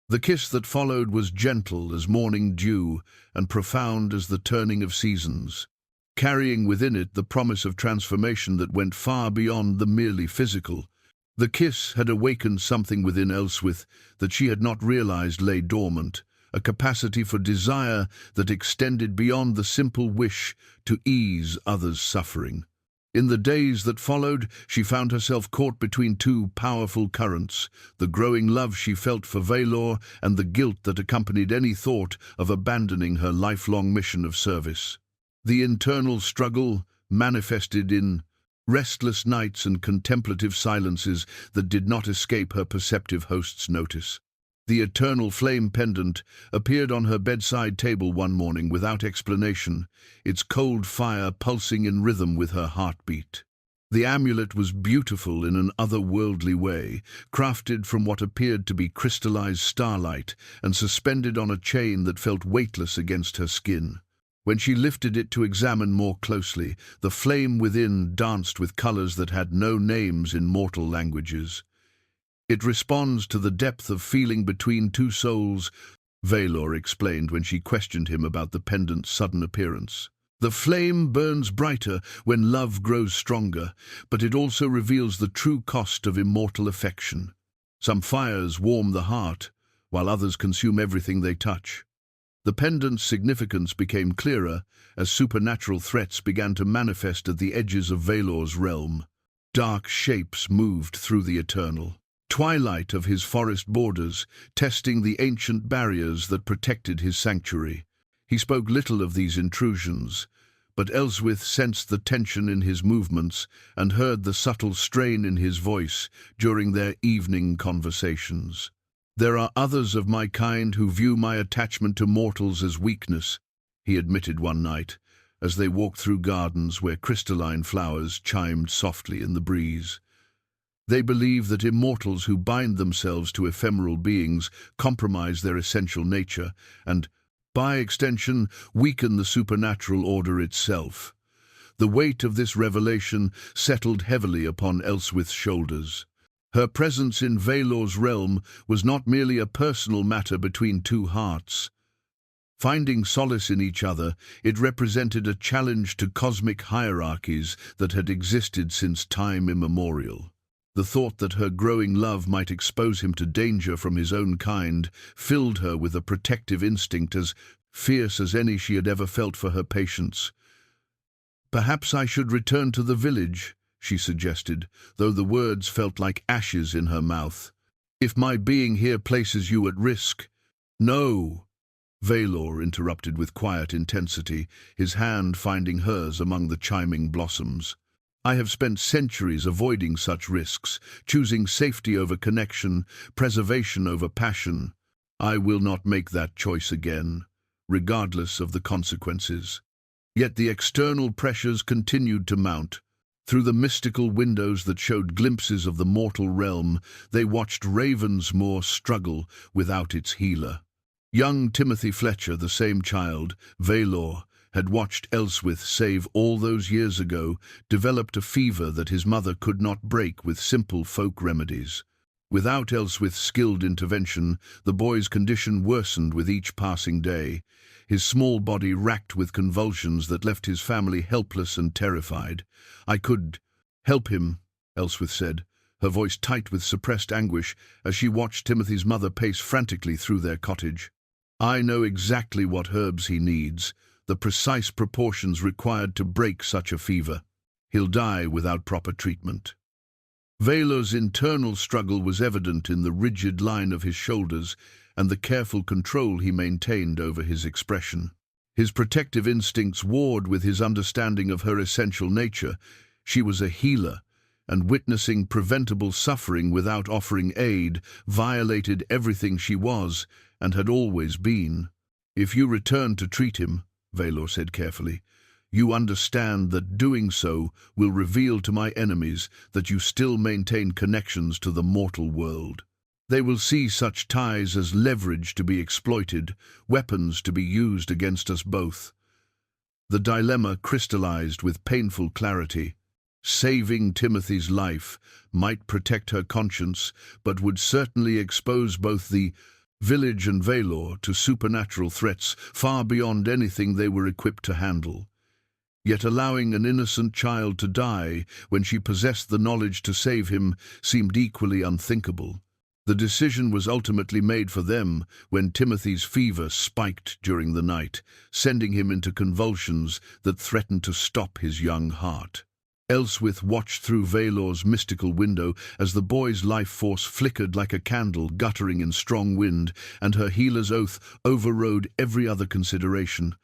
The kiss that followed was gentle as morning dew and profound as the turning of seasons, carrying within it the promise of transformation that went far beyond the merely physical. The kiss had awakened something within Elswyth that she had not realized lay dormant, a capacity for desire that extended beyond the simple wish to ease others' suffering. In the days that followed, she found herself caught between two powerful currents, the growing love she felt for Vaelor and the guilt that accompanied any thought of abandoning her lifelong mission of service. The internal struggle manifested in restless nights and contemplative silences that did not escape her perceptive host's notice. The eternal flame pendant appeared on her bedside table one morning without explanation, its cold fire pulsing in rhythm with her heartbeat. The amulet was beautiful in an otherworldly way, crafted from what appeared to be crystallized starlight and suspended on a chain that felt weightless against her skin. When she lifted it to examine more closely, the flame within danced with colors that had no names in mortal languages. "It responds to the depth of feeling between two souls," Vaelor explained when she questioned him about the pendant's sudden appearance. "The flame burns brighter when love grows stronger, but it also reveals the true cost of immortal affection. Some fires warm the heart, while others consume everything they touch." The pendant's significance became clearer as supernatural threats began to manifest at the edges of Vaelor's realm. Dark shapes moved through the eternal twilight of his forest borders, testing the ancient barriers that protected his sanctuary. He spoke little of these intrusions, but Elswyth sensed the tension in his movements and heard the subtle strain in his voice during their evening conversations. "There are others of my kind who view my attachment to mortals as weakness," he admitted one night, as they walked through gardens where crystalline flowers chimed softly in the breeze. "They believe that immortals who bind themselves to ephemeral beings compromise their essential nature and, by extension, weaken the supernatural order itself." The weight of this revelation settled heavily upon Elswyth's shoulders. Her presence in Vaelor's realm was not merely a personal matter between two hearts. Finding solace in each other, it represented a challenge to cosmic hierarchies that had existed since time immemorial. The thought that her growing love might expose him to danger from his own kind filled her with a protective instinct as fierce as any she had ever felt for her patients. "Perhaps I should return to the village," she suggested, though the words felt like ashes in her mouth. "If my being here places you at risk—" "No," Vaelor interrupted with quiet intensity, his hand finding hers among the chiming blossoms. "I have spent centuries avoiding such risks, choosing safety over connection, preservation over passion. I will not make that choice again, regardless of the consequences." Yet the external pressures continued to mount. Through the mystical windows that showed glimpses of the mortal realm, they watched Ravensmoor struggle without its healer. Young Timothy Fletcher, the same child, Vaelor, had watched Elswyth save all those years ago, developed a fever that his mother could not break with simple folk remedies. Without Elswyth's skilled intervention, the boy's condition worsened with each passing day, his small body racked with convulsions that left his family helpless and terrified. "I could help him," Elswyth said, her voice tight with suppressed anguish as she watched Timothy's mother pace frantically through their cottage. "I know exactly what herbs he needs, the precise proportions required to break such a fever. He'll die without proper treatment." Vaelor's internal struggle was evident in the rigid line of his shoulders and the careful control he maintained over his expression. His protective instincts warred with his understanding of her essential nature. She was a healer, and witnessing preventable suffering without offering aid violated everything she was and had always been. "If you return to treat him," Vaelor said carefully, "you understand that doing so will reveal to my enemies that you still maintain connections to the mortal world. They will see such ties as leverage to be exploited, weapons to be used against us both. The dilemma crystallized with painful clarity. Saving Timothy's life might protect her conscience, but would certainly expose both the village and Vaelor to supernatural threats far beyond anything they were equipped to handle. Yet allowing an innocent child to die when she possessed the knowledge to save him seemed equally unthinkable. The decision was ultimately made for them when Timothy's fever spiked during the night, sending him into convulsions that threatened to stop his young heart. Elswyth watched through Vaelor's mystical window as the boy's life force flickered like a candle guttering in strong wind, and her healer's oath overrode every other consideration.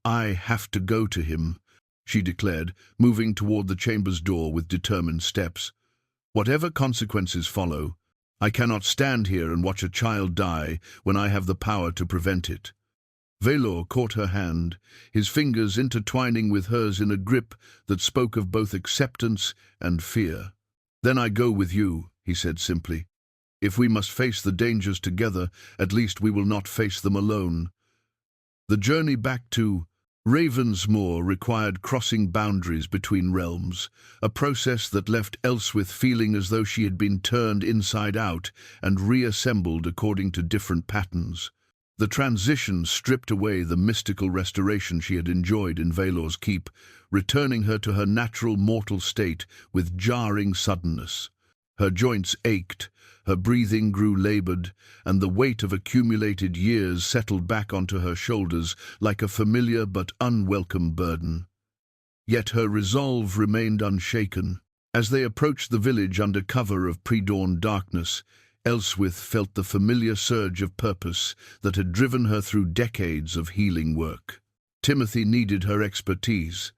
"I have to go to him," she declared, moving toward the chamber's door with determined steps. "Whatever consequences follow, I cannot stand here and watch a child die when I have the power to prevent it." Vaelor caught her hand, his fingers intertwining with hers in a grip that spoke of both acceptance and fear. "Then I go with you," he said simply. "If we must face the dangers together, at least we will not face them alone." The journey back to Ravensmoor required crossing boundaries between realms, a process that left Elswyth feeling as though she had been turned inside out and reassembled according to different patterns. The transition stripped away the mystical restoration she had enjoyed in Vaelor's keep, returning her to her natural mortal state with jarring suddenness. Her joints ached, her breathing grew labored, and the weight of accumulated years settled back onto her shoulders like a familiar but unwelcome burden. Yet her resolve remained unshaken. As they approached the village under cover of pre-dawn darkness, Elswyth felt the familiar surge of purpose that had driven her through decades of healing work. Timothy needed her expertise,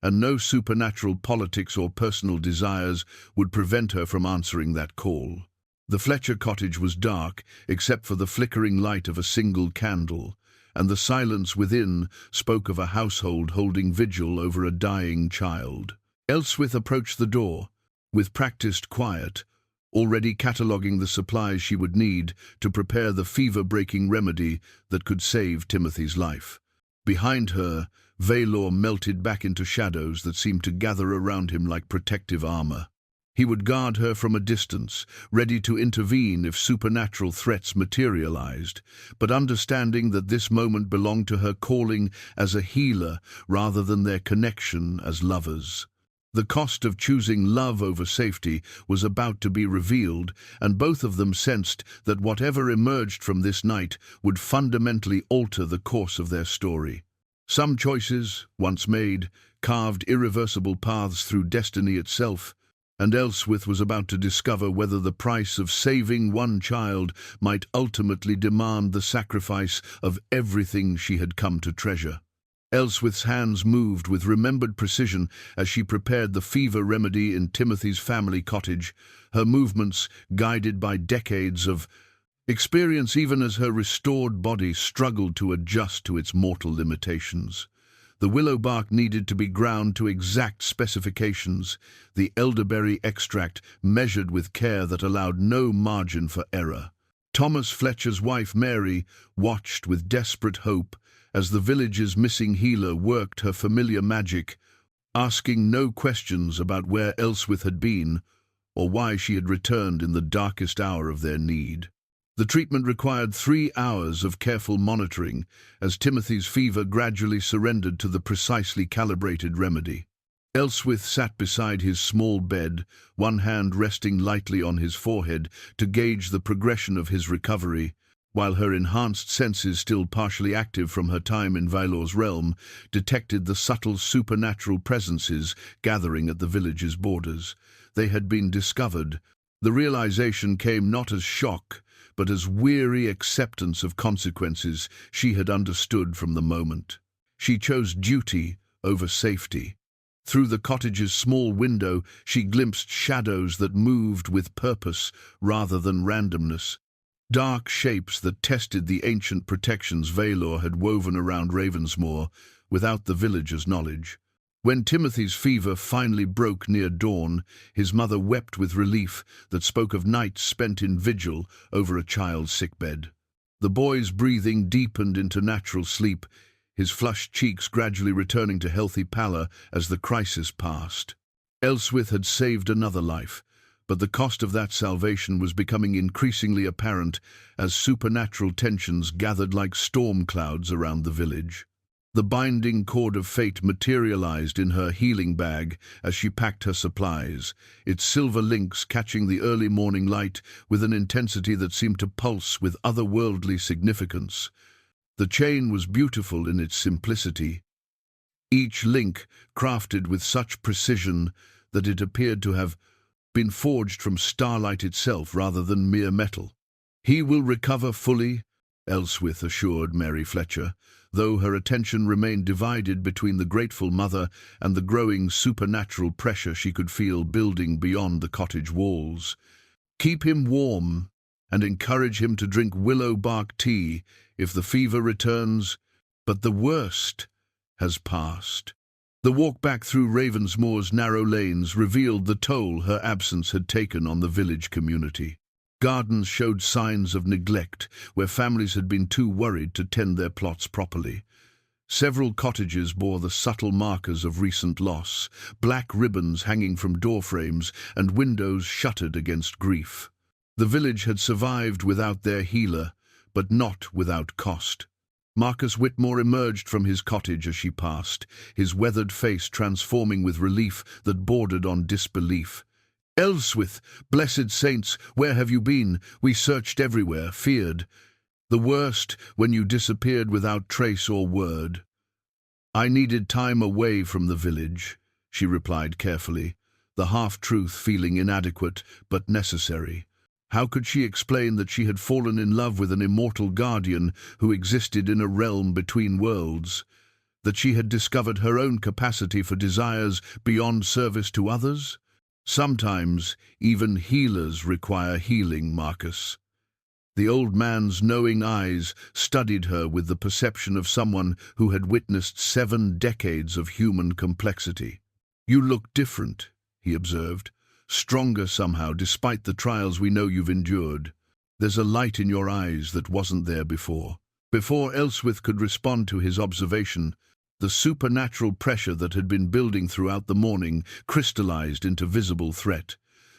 and no supernatural politics or personal desires would prevent her from answering that call. The Fletcher cottage was dark, except for the flickering light of a single candle, and the silence within spoke of a household holding vigil over a dying child. Elswyth approached the door, with practiced quiet, already cataloguing the supplies she would need to prepare the fever-breaking remedy that could save Timothy's life. Behind her, Vaelor melted back into shadows that seemed to gather around him like protective armor. He would guard her from a distance, ready to intervene if supernatural threats materialized, but understanding that this moment belonged to her calling as a healer rather than their connection as lovers. The cost of choosing love over safety was about to be revealed, and both of them sensed that whatever emerged from this night would fundamentally alter the course of their story. Some choices, once made, carved irreversible paths through destiny itself, and Elswyth was about to discover whether the price of saving one child might ultimately demand the sacrifice of everything she had come to treasure. Elswyth's hands moved with remembered precision as she prepared the fever remedy in Timothy's family cottage, her movements guided by decades of experience even as her restored body struggled to adjust to its mortal limitations. The willow bark needed to be ground to exact specifications, the elderberry extract measured with care that allowed no margin for error. Thomas Fletcher's wife, Mary, watched with desperate hope as the village's missing healer worked her familiar magic, asking no questions about where Elswyth had been or why she had returned in the darkest hour of their need. The treatment required 3 hours of careful monitoring as Timothy's fever gradually surrendered to the precisely calibrated remedy. Elswyth sat beside his small bed, one hand resting lightly on his forehead to gauge the progression of his recovery, while her enhanced senses, still partially active from her time in Vaelor's realm, detected the subtle supernatural presences gathering at the village's borders. They had been discovered. The realization came not as shock, but as weary acceptance of consequences she had understood from the moment. She chose duty over safety. Through the cottage's small window, she glimpsed shadows that moved with purpose rather than randomness. Dark shapes that tested the ancient protections Vaelor had woven around Ravensmoor without the villagers' knowledge. When Timothy's fever finally broke near dawn, his mother wept with relief that spoke of nights spent in vigil over a child's sickbed. The boy's breathing deepened into natural sleep, his flushed cheeks gradually returning to healthy pallor as the crisis passed. Elswyth had saved another life, but the cost of that salvation was becoming increasingly apparent as supernatural tensions gathered like storm clouds around the village. The binding cord of fate materialized in her healing bag as she packed her supplies, its silver links catching the early morning light with an intensity that seemed to pulse with otherworldly significance. The chain was beautiful in its simplicity, each link crafted with such precision that it appeared to have been forged from starlight itself rather than mere metal. "He will recover fully," Elswyth assured Mary Fletcher, though her attention remained divided between the grateful mother and the growing supernatural pressure she could feel building beyond the cottage walls. "Keep him warm and encourage him to drink willow bark tea if the fever returns, but the worst has passed." The walk back through Ravensmoor's narrow lanes revealed the toll her absence had taken on the village community. Gardens showed signs of neglect, where families had been too worried to tend their plots properly. Several cottages bore the subtle markers of recent loss, black ribbons hanging from doorframes and windows shuttered against grief. The village had survived without their healer, but not without cost. Marcus Whitmore emerged from his cottage as she passed, his weathered face transforming with relief that bordered on disbelief. "Elswyth, blessed saints, where have you been? We searched everywhere, feared. The worst, when you disappeared without trace or word." "I needed time away from the village," she replied carefully, the half-truth feeling inadequate but necessary. How could she explain that she had fallen in love with an immortal guardian who existed in a realm between worlds? That she had discovered her own capacity for desires beyond service to others? "Sometimes even healers require healing, Marcus." The old man's knowing eyes studied her with the perception of someone who had witnessed 7 decades of human complexity. "You look different," he observed. "Stronger somehow, despite the trials we know you've endured. There's a light in your eyes that wasn't there before." Before Elswyth could respond to his observation, the supernatural pressure that had been building throughout the morning crystallized into visible threat.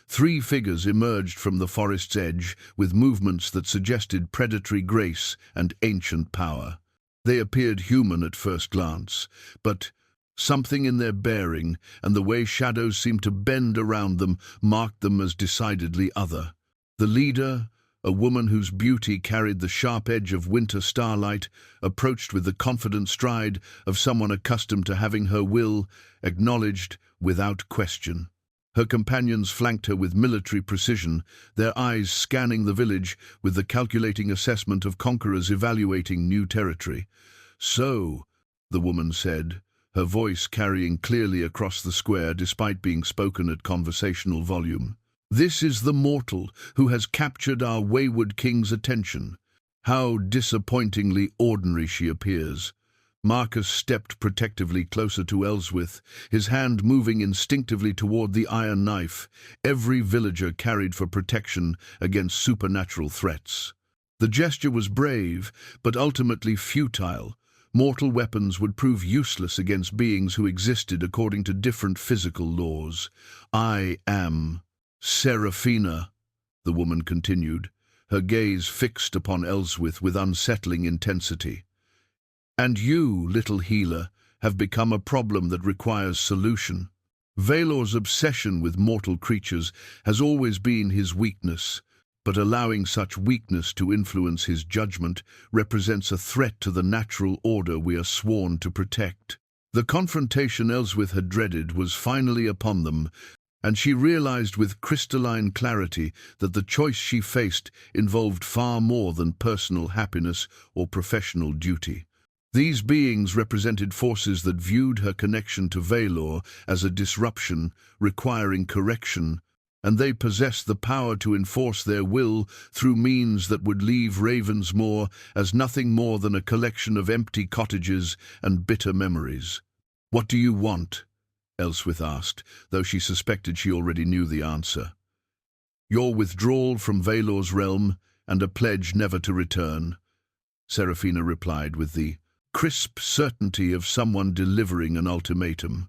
3 figures emerged from the forest's edge with movements that suggested predatory grace and ancient power. They appeared human at first glance, but something in their bearing and the way shadows seemed to bend around them marked them as decidedly other. The leader, a woman whose beauty carried the sharp edge of winter starlight, approached with the confident stride of someone accustomed to having her will acknowledged without question. Her companions flanked her with military precision, their eyes scanning the village with the calculating assessment of conquerors evaluating new territory. "So," the woman said, her voice carrying clearly across the square despite being spoken at conversational volume, "this is the mortal who has captured our wayward king's attention. How disappointingly ordinary she appears." Marcus stepped protectively closer to Elswyth, his hand moving instinctively toward the iron knife every villager carried for protection against supernatural threats. The gesture was brave, but ultimately futile. Mortal weapons would prove useless against beings who existed according to different physical laws. "I am Seraphina," the woman continued, her gaze fixed upon Elswyth with unsettling intensity. "And you, little healer, have become a problem that requires solution. Vaelor's obsession with mortal creatures has always been his weakness, but allowing such weakness to influence his judgment represents a threat to the natural order we are sworn to protect." The confrontation Elswyth had dreaded was finally upon them, and she realized with crystalline clarity that the choice she faced involved far more than personal happiness or professional duty. These beings represented forces that viewed her connection to Vaelor as a disruption requiring correction, and they possessed the power to enforce their will through means that would leave Ravensmoor as nothing more than a collection of empty cottages and bitter memories. "What do you want?" Elswyth asked, though she suspected she already knew the answer. Your withdrawal from Vaelor's realm and a pledge never to return, Seraphina replied with the crisp certainty of someone delivering an ultimatum.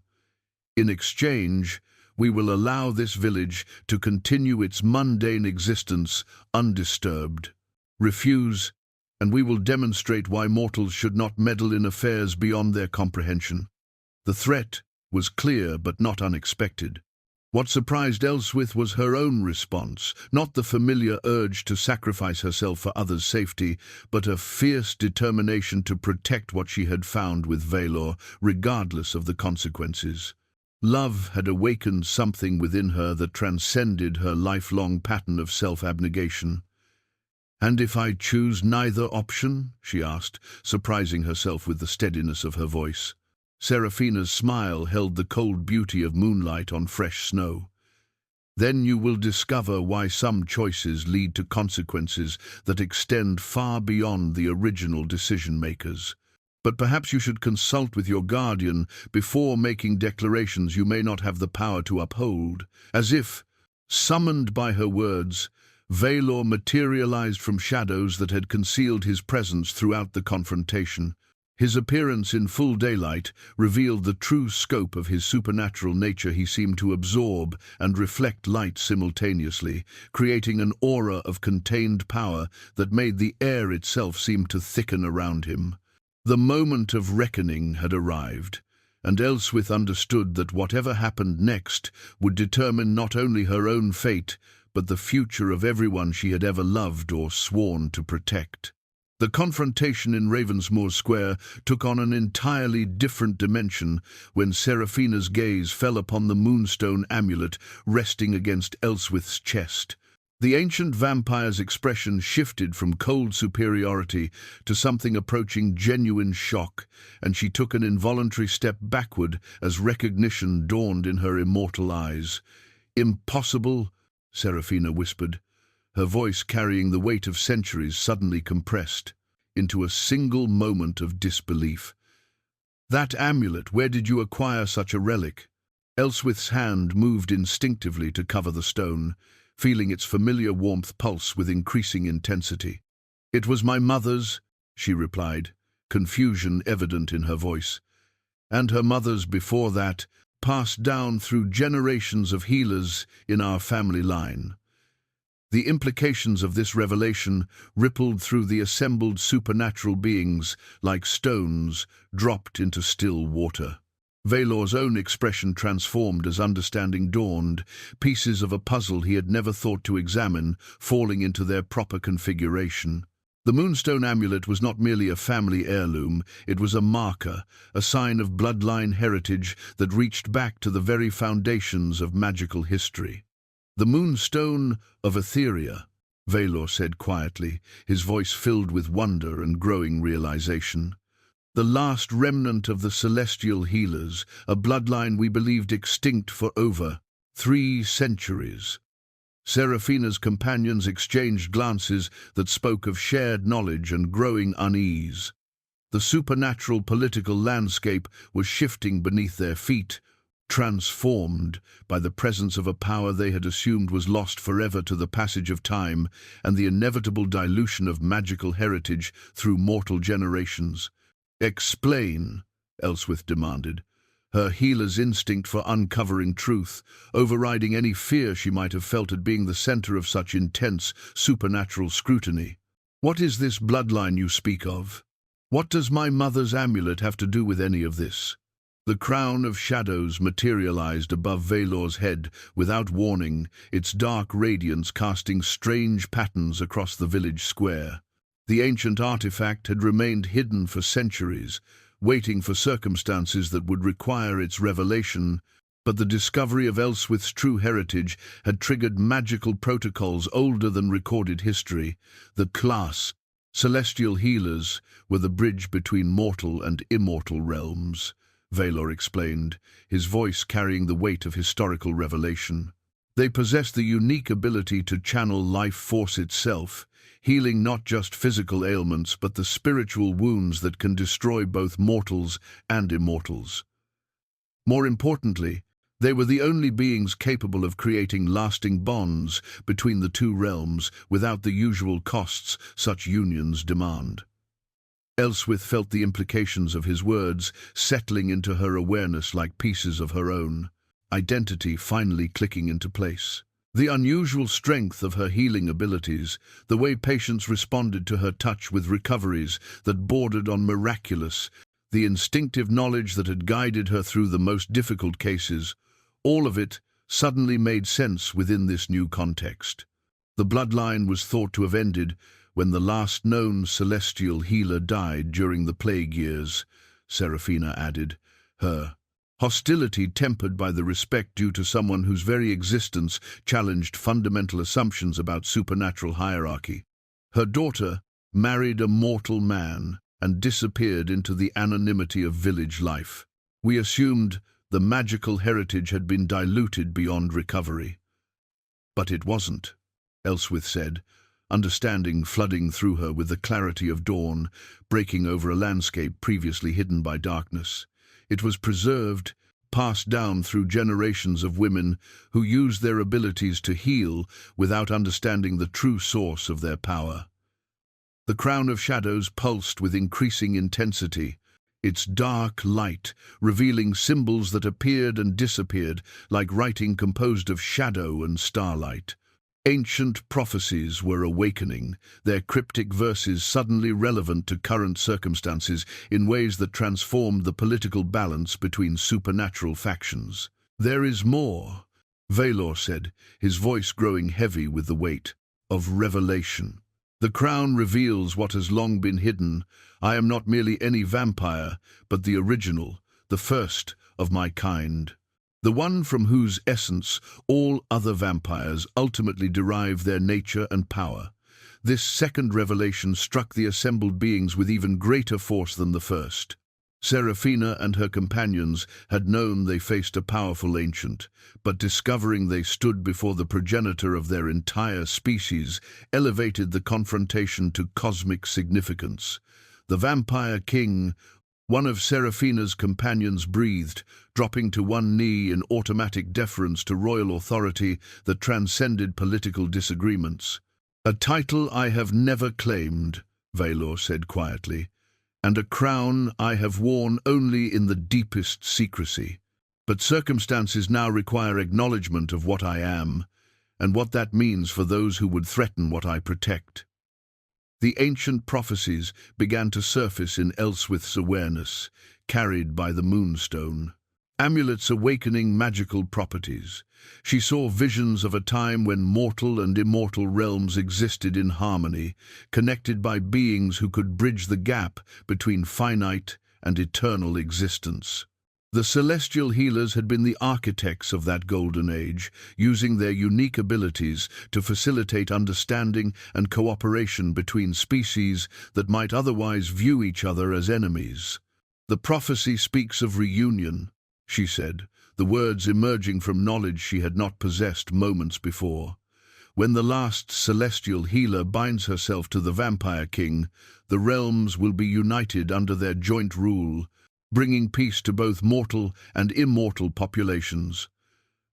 In exchange, we will allow this village to continue its mundane existence undisturbed. Refuse, and we will demonstrate why mortals should not meddle in affairs beyond their comprehension. The threat was clear but not unexpected. What surprised Elswyth was her own response, not the familiar urge to sacrifice herself for others' safety, but a fierce determination to protect what she had found with Vaelor, regardless of the consequences. Love had awakened something within her that transcended her lifelong pattern of self-abnegation. "And if I choose neither option?" she asked, surprising herself with the steadiness of her voice. Seraphina's smile held the cold beauty of moonlight on fresh snow. "Then you will discover why some choices lead to consequences that extend far beyond the original decision-makers. But perhaps you should consult with your guardian before making declarations you may not have the power to uphold." As if, summoned by her words, Vaelor materialized from shadows that had concealed his presence throughout the confrontation. His appearance in full daylight revealed the true scope of his supernatural nature. He seemed to absorb and reflect light simultaneously, creating an aura of contained power that made the air itself seem to thicken around him. The moment of reckoning had arrived, and Elswyth understood that whatever happened next would determine not only her own fate, but the future of everyone she had ever loved or sworn to protect. The confrontation in Ravensmoor Square took on an entirely different dimension when Seraphina's gaze fell upon the moonstone amulet resting against Elswyth's chest. The ancient vampire's expression shifted from cold superiority to something approaching genuine shock, and she took an involuntary step backward as recognition dawned in her immortal eyes. "Impossible," Seraphina whispered, her voice carrying the weight of centuries suddenly compressed into a single moment of disbelief. "That amulet, where did you acquire such a relic?" Elswyth's hand moved instinctively to cover the stone, feeling its familiar warmth pulse with increasing intensity. "It was my mother's," she replied, confusion evident in her voice. "And her mother's before that, passed down through generations of healers in our family line." The implications of this revelation rippled through the assembled supernatural beings like stones dropped into still water. Vaelor's own expression transformed as understanding dawned, pieces of a puzzle he had never thought to examine falling into their proper configuration. The moonstone amulet was not merely a family heirloom, it was a marker, a sign of bloodline heritage that reached back to the very foundations of magical history. "The moonstone of Etheria," Vaelor said quietly, his voice filled with wonder and growing realization. "The last remnant of the celestial healers, a bloodline we believed extinct for over 3 centuries. Seraphina's companions exchanged glances that spoke of shared knowledge and growing unease. The supernatural political landscape was shifting beneath their feet, transformed by the presence of a power they had assumed was lost forever to the passage of time and the inevitable dilution of magical heritage through mortal generations. "Explain," Elswyth demanded, her healer's instinct for uncovering truth, overriding any fear she might have felt at being the center of such intense supernatural scrutiny. "What is this bloodline you speak of? What does my mother's amulet have to do with any of this?" The crown of shadows materialized above Vaelor's head without warning, its dark radiance casting strange patterns across the village square. The ancient artifact had remained hidden for centuries, waiting for circumstances that would require its revelation, but the discovery of Elswyth's true heritage had triggered magical protocols older than recorded history. The class, celestial healers, were the bridge between mortal and immortal realms, Vaelor explained, his voice carrying the weight of historical revelation. They possess the unique ability to channel life force itself, healing not just physical ailments but the spiritual wounds that can destroy both mortals and immortals. More importantly, they were the only beings capable of creating lasting bonds between the two realms without the usual costs such unions demand. Elswyth felt the implications of his words settling into her awareness like pieces of her own identity finally clicking into place. The unusual strength of her healing abilities, the way patients responded to her touch with recoveries that bordered on miraculous, the instinctive knowledge that had guided her through the most difficult cases, all of it suddenly made sense within this new context. The bloodline was thought to have ended when the last known celestial healer died during the plague years, Seraphina added, her hostility tempered by the respect due to someone whose very existence challenged fundamental assumptions about supernatural hierarchy. Her daughter married a mortal man and disappeared into the anonymity of village life. We assumed the magical heritage had been diluted beyond recovery. But it wasn't, Elswyth said, understanding flooding through her with the clarity of dawn, breaking over a landscape previously hidden by darkness. It was preserved, passed down through generations of women who used their abilities to heal without understanding the true source of their power. The crown of shadows pulsed with increasing intensity, its dark light revealing symbols that appeared and disappeared like writing composed of shadow and starlight. Ancient prophecies were awakening, their cryptic verses suddenly relevant to current circumstances in ways that transformed the political balance between supernatural factions. "There is more," Vaelor said, his voice growing heavy with the weight of revelation. "The crown reveals what has long been hidden. I am not merely any vampire, but the original, the first of my kind. The one from whose essence all other vampires ultimately derive their nature and power. This second revelation struck the assembled beings with even greater force than the first. Seraphina and her companions had known they faced a powerful ancient, but discovering they stood before the progenitor of their entire species elevated the confrontation to cosmic significance. The Vampire King, one of Seraphina's companions, breathed, dropping to one knee in automatic deference to royal authority that transcended political disagreements. "A title I have never claimed," Vaelor said quietly, "and a crown I have worn only in the deepest secrecy. But circumstances now require acknowledgement of what I am, and what that means for those who would threaten what I protect." The ancient prophecies began to surface in Elswyth's awareness, carried by the moonstone. Amulets awakening magical properties. She saw visions of a time when mortal and immortal realms existed in harmony, connected by beings who could bridge the gap between finite and eternal existence. The celestial healers had been the architects of that golden age, using their unique abilities to facilitate understanding and cooperation between species that might otherwise view each other as enemies. "The prophecy speaks of reunion," she said, the words emerging from knowledge she had not possessed moments before. "When the last celestial healer binds herself to the Vampire King, the realms will be united under their joint rule, bringing peace to both mortal and immortal populations."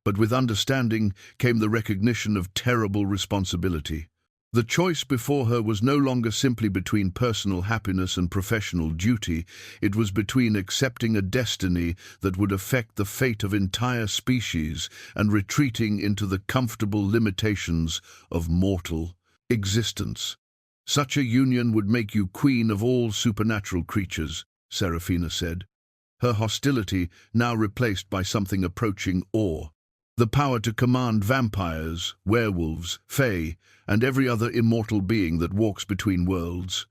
But with understanding came the recognition of terrible responsibility. The choice before her was no longer simply between personal happiness and professional duty. It was between accepting a destiny that would affect the fate of entire species and retreating into the comfortable limitations of mortal existence. "Such a union would make you queen of all supernatural creatures," Seraphina said, her hostility now replaced by something approaching awe. "The power to command vampires, werewolves, fae, and every other immortal being that walks between worlds.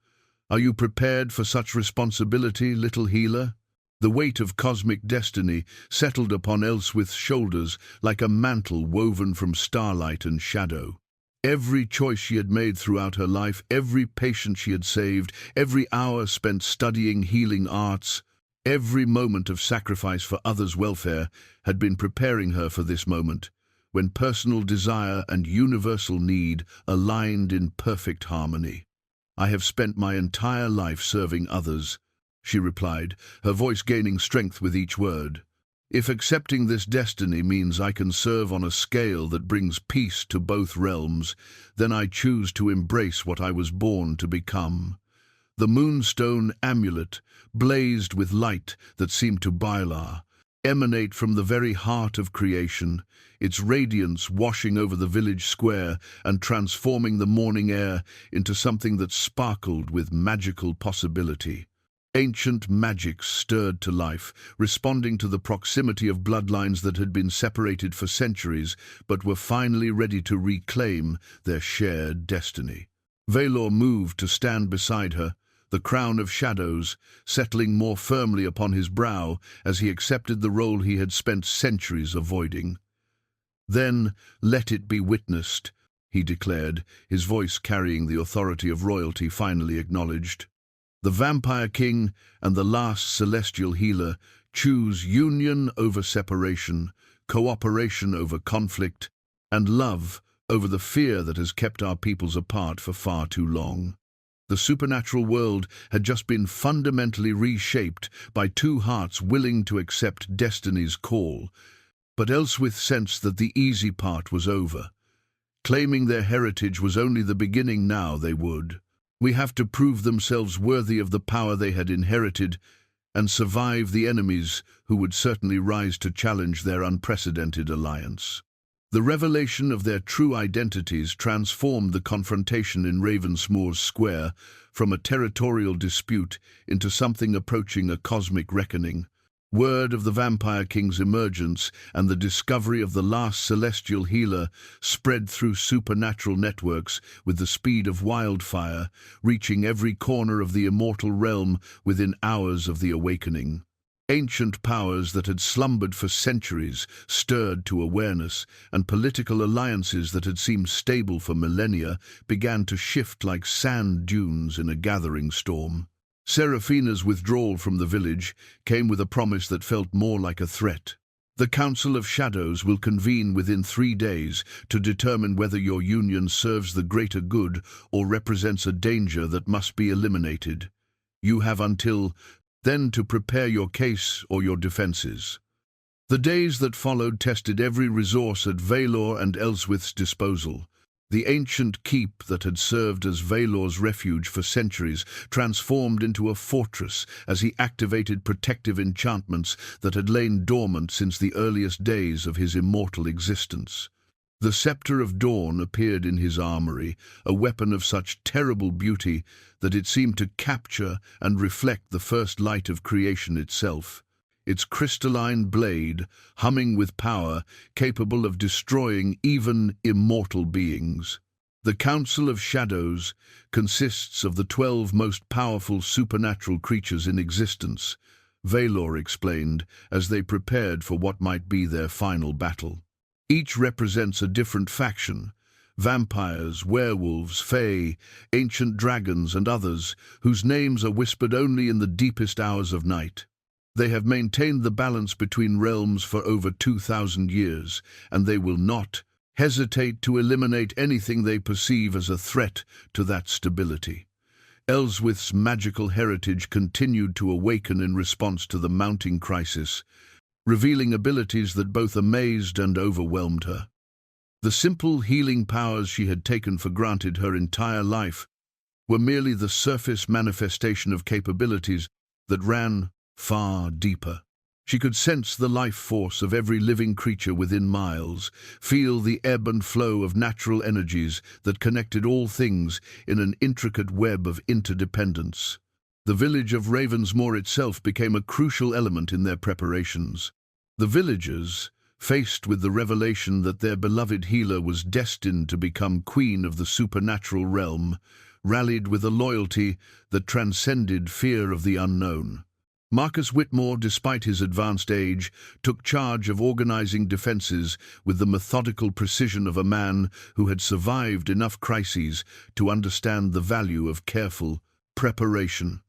Are you prepared for such responsibility, little healer?" The weight of cosmic destiny settled upon Elswyth's shoulders like a mantle woven from starlight and shadow. Every choice she had made throughout her life, every patient she had saved, every hour spent studying healing arts, every moment of sacrifice for others' welfare had been preparing her for this moment, when personal desire and universal need aligned in perfect harmony. "I have spent my entire life serving others," she replied, her voice gaining strength with each word. If accepting this destiny means I can serve on a scale that brings peace to both realms, then I choose to embrace what I was born to become. The moonstone amulet, blazed with light that seemed to Vaelor, emanate from the very heart of creation, its radiance washing over the village square and transforming the morning air into something that sparkled with magical possibility. Ancient magic stirred to life, responding to the proximity of bloodlines that had been separated for centuries but were finally ready to reclaim their shared destiny. Vaelor moved to stand beside her, the crown of shadows settling more firmly upon his brow as he accepted the role he had spent centuries avoiding. "Then let it be witnessed," he declared, his voice carrying the authority of royalty finally acknowledged. "The Vampire King and the last celestial healer choose union over separation, cooperation over conflict, and love over the fear that has kept our peoples apart for far too long." The supernatural world had just been fundamentally reshaped by two hearts willing to accept destiny's call, but Elswyth sensed that the easy part was over. Claiming their heritage was only the beginning now. They would have to prove themselves worthy of the power they had inherited and survive the enemies who would certainly rise to challenge their unprecedented alliance. The revelation of their true identities transformed the confrontation in Ravensmoor's square from a territorial dispute into something approaching a cosmic reckoning. Word of the Vampire King's emergence and the discovery of the last celestial healer spread through supernatural networks with the speed of wildfire, reaching every corner of the immortal realm within hours of the awakening. Ancient powers that had slumbered for centuries stirred to awareness, and political alliances that had seemed stable for millennia began to shift like sand dunes in a gathering storm. Seraphina's withdrawal from the village came with a promise that felt more like a threat. "The Council of Shadows will convene within 3 days to determine whether your union serves the greater good or represents a danger that must be eliminated. You have until then to prepare your case or your defenses." The days that followed tested every resource at Vaelor and Elswyth's disposal. The ancient keep that had served as Vaelor's refuge for centuries transformed into a fortress as he activated protective enchantments that had lain dormant since the earliest days of his immortal existence. The Scepter of Dawn appeared in his armory, a weapon of such terrible beauty that it seemed to capture and reflect the first light of creation itself. Its crystalline blade, humming with power, capable of destroying even immortal beings. The Council of Shadows consists of the 12 most powerful supernatural creatures in existence, Vaelor explained, as they prepared for what might be their final battle. Each represents a different faction: vampires, werewolves, fae, ancient dragons, and others, whose names are whispered only in the deepest hours of night. They have maintained the balance between realms for over 2,000 years, and they will not hesitate to eliminate anything they perceive as a threat to that stability. Elswyth's magical heritage continued to awaken in response to the mounting crisis, revealing abilities that both amazed and overwhelmed her. The simple healing powers she had taken for granted her entire life were merely the surface manifestation of capabilities that ran far deeper. She could sense the life force of every living creature within miles, feel the ebb and flow of natural energies that connected all things in an intricate web of interdependence. The village of Ravensmoor itself became a crucial element in their preparations. The villagers, faced with the revelation that their beloved healer was destined to become queen of the supernatural realm, rallied with a loyalty that transcended fear of the unknown. Marcus Whitmore, despite his advanced age, took charge of organizing defenses with the methodical precision of a man who had survived enough crises to understand the value of careful preparation.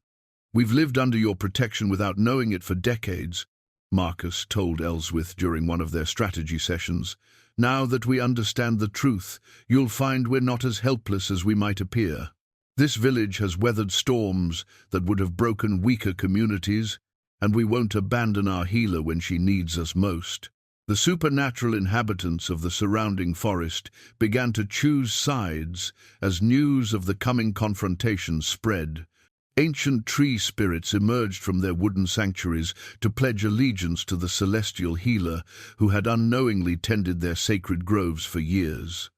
"We've lived under your protection without knowing it for decades," Marcus told Elswyth during one of their strategy sessions. "Now that we understand the truth, you'll find we're not as helpless as we might appear. This village has weathered storms that would have broken weaker communities, and we won't abandon our healer when she needs us most." The supernatural inhabitants of the surrounding forest began to choose sides as news of the coming confrontation spread. Ancient tree spirits emerged from their wooden sanctuaries to pledge allegiance to the celestial healer who had unknowingly tended their sacred groves for years.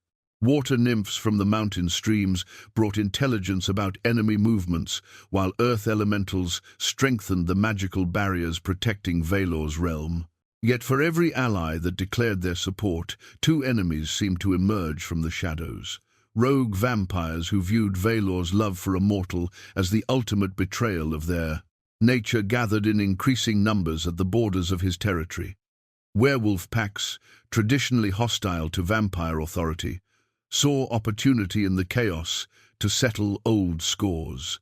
Water nymphs from the mountain streams brought intelligence about enemy movements, while earth elementals strengthened the magical barriers protecting Vaelor's realm. Yet for every ally that declared their support, two enemies seemed to emerge from the shadows. Rogue vampires who viewed Vaelor's love for a mortal as the ultimate betrayal of their nature gathered in increasing numbers at the borders of his territory. Werewolf packs, traditionally hostile to vampire authority, saw opportunity in the chaos to settle old scores.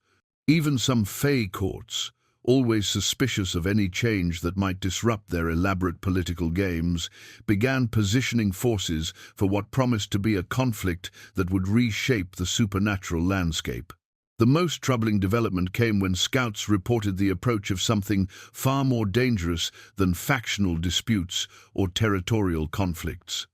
Even some fey courts, always suspicious of any change that might disrupt their elaborate political games, began positioning forces for what promised to be a conflict that would reshape the supernatural landscape. The most troubling development came when scouts reported the approach of something far more dangerous than factional disputes or territorial conflicts.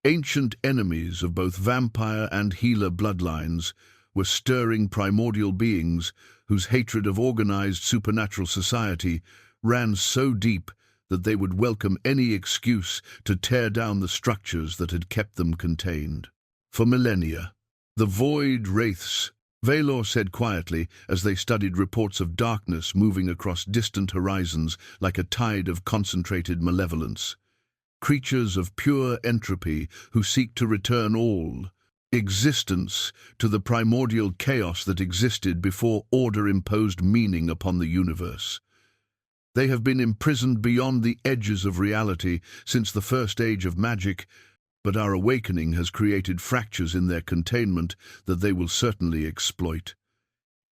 Ancient enemies of both vampire and healer bloodlines were stirring primordial beings whose hatred of organized supernatural society ran so deep that they would welcome any excuse to tear down the structures that had kept them contained. For millennia, the void wraiths, Vaelor said quietly as they studied reports of darkness moving across distant horizons like a tide of concentrated malevolence. Creatures of pure entropy who seek to return all existence to the primordial chaos that existed before order imposed meaning upon the universe. They have been imprisoned beyond the edges of reality since the first age of magic, but our awakening has created fractures in their containment that they will certainly exploit.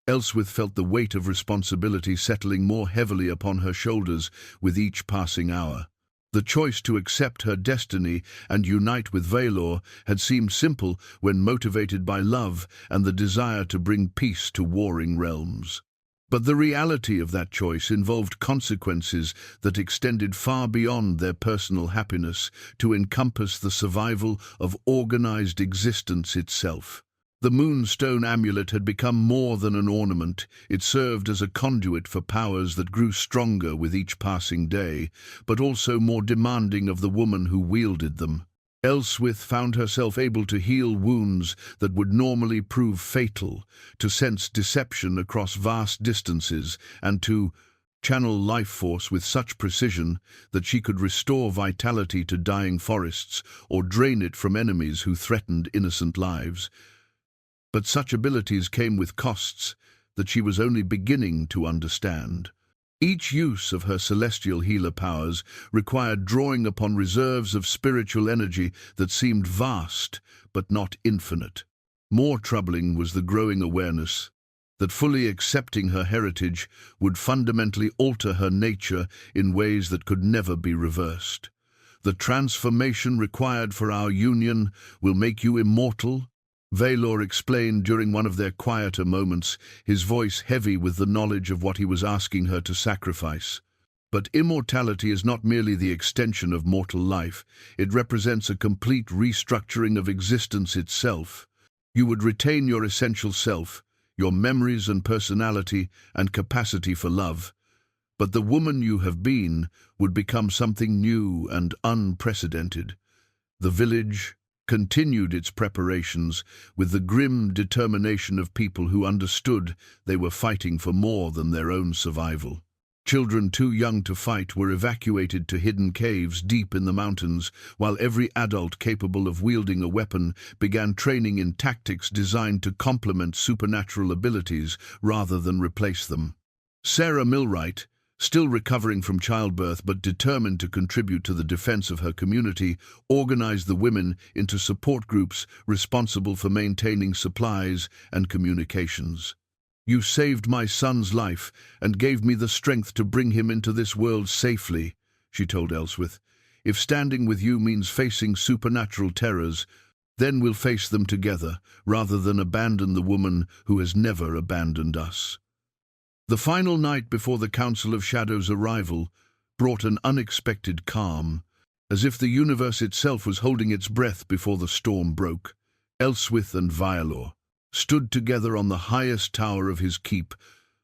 Elswyth felt the weight of responsibility settling more heavily upon her shoulders with each passing hour. The choice to accept her destiny and unite with Vaelor had seemed simple when motivated by love and the desire to bring peace to warring realms. But the reality of that choice involved consequences that extended far beyond their personal happiness to encompass the survival of organized existence itself. The moonstone amulet had become more than an ornament. It served as a conduit for powers that grew stronger with each passing day, but also more demanding of the woman who wielded them. Elswyth found herself able to heal wounds that would normally prove fatal, to sense deception across vast distances, and to channel life force with such precision that she could restore vitality to dying forests or drain it from enemies who threatened innocent lives. But such abilities came with costs that she was only beginning to understand. Each use of her celestial healer powers required drawing upon reserves of spiritual energy that seemed vast but not infinite. More troubling was the growing awareness that fully accepting her heritage would fundamentally alter her nature in ways that could never be reversed. "The transformation required for our union will make you immortal," Vaelor explained during one of their quieter moments, his voice heavy with the knowledge of what he was asking her to sacrifice. "But immortality is not merely the extension of mortal life. It represents a complete restructuring of existence itself. You would retain your essential self, your memories and personality and capacity for love. But the woman you have been would become something new and unprecedented." The village continued its preparations with the grim determination of people who understood they were fighting for more than their own survival. Children too young to fight were evacuated to hidden caves deep in the mountains, while every adult capable of wielding a weapon began training in tactics designed to complement supernatural abilities rather than replace them. Sarah Millwright, still recovering from childbirth but determined to contribute to the defense of her community, organized the women into support groups responsible for maintaining supplies and communications. "You saved my son's life and gave me the strength to bring him into this world safely," she told Elswyth. "If standing with you means facing supernatural terrors, then we'll face them together, rather than abandon the woman who has never abandoned us." The final night before the Council of Shadows' arrival brought an unexpected calm, as if the universe itself was holding its breath before the storm broke. Elswyth and Vaelor stood together on the highest tower of his keep,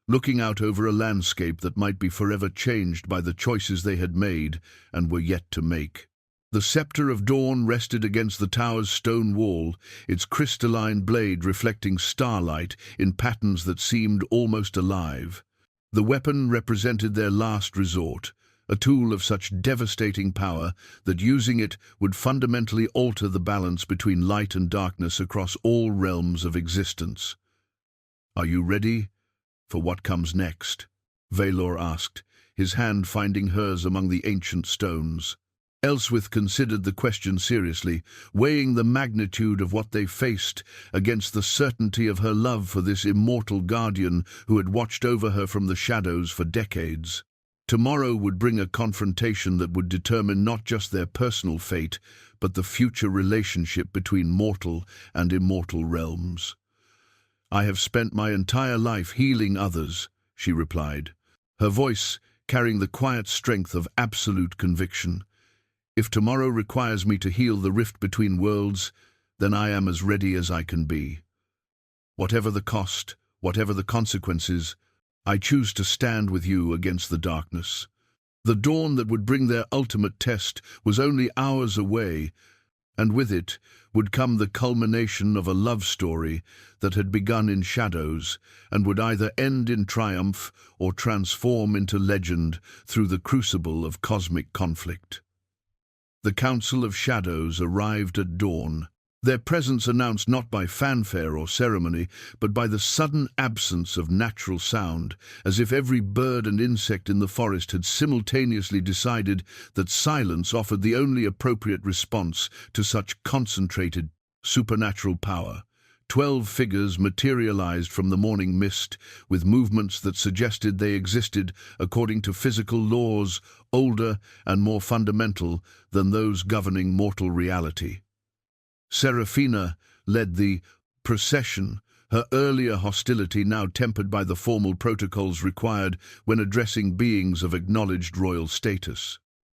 looking out over a landscape that might be forever changed by the choices they had made and were yet to make. The scepter of dawn rested against the tower's stone wall, its crystalline blade reflecting starlight in patterns that seemed almost alive. The weapon represented their last resort, a tool of such devastating power that using it would fundamentally alter the balance between light and darkness across all realms of existence. "Are you ready for what comes next?" Vaelor asked, his hand finding hers among the ancient stones. Elswyth considered the question seriously, weighing the magnitude of what they faced against the certainty of her love for this immortal guardian who had watched over her from the shadows for decades. Tomorrow would bring a confrontation that would determine not just their personal fate, but the future relationship between mortal and immortal realms. "I have spent my entire life healing others," she replied, her voice carrying the quiet strength of absolute conviction. "If tomorrow requires me to heal the rift between worlds, then I am as ready as I can be. Whatever the cost, whatever the consequences, I choose to stand with you against the darkness." The dawn that would bring their ultimate test was only hours away, and with it would come the culmination of a love story that had begun in shadows and would either end in triumph or transform into legend through the crucible of cosmic conflict. The Council of Shadows arrived at dawn, their presence announced not by fanfare or ceremony, but by the sudden absence of natural sound, as if every bird and insect in the forest had simultaneously decided that silence offered the only appropriate response to such concentrated supernatural power. 12 figures materialized from the morning mist, with movements that suggested they existed according to physical laws older and more fundamental than those governing mortal reality. Seraphina led the procession, her earlier hostility now tempered by the formal protocols required when addressing beings of acknowledged royal status.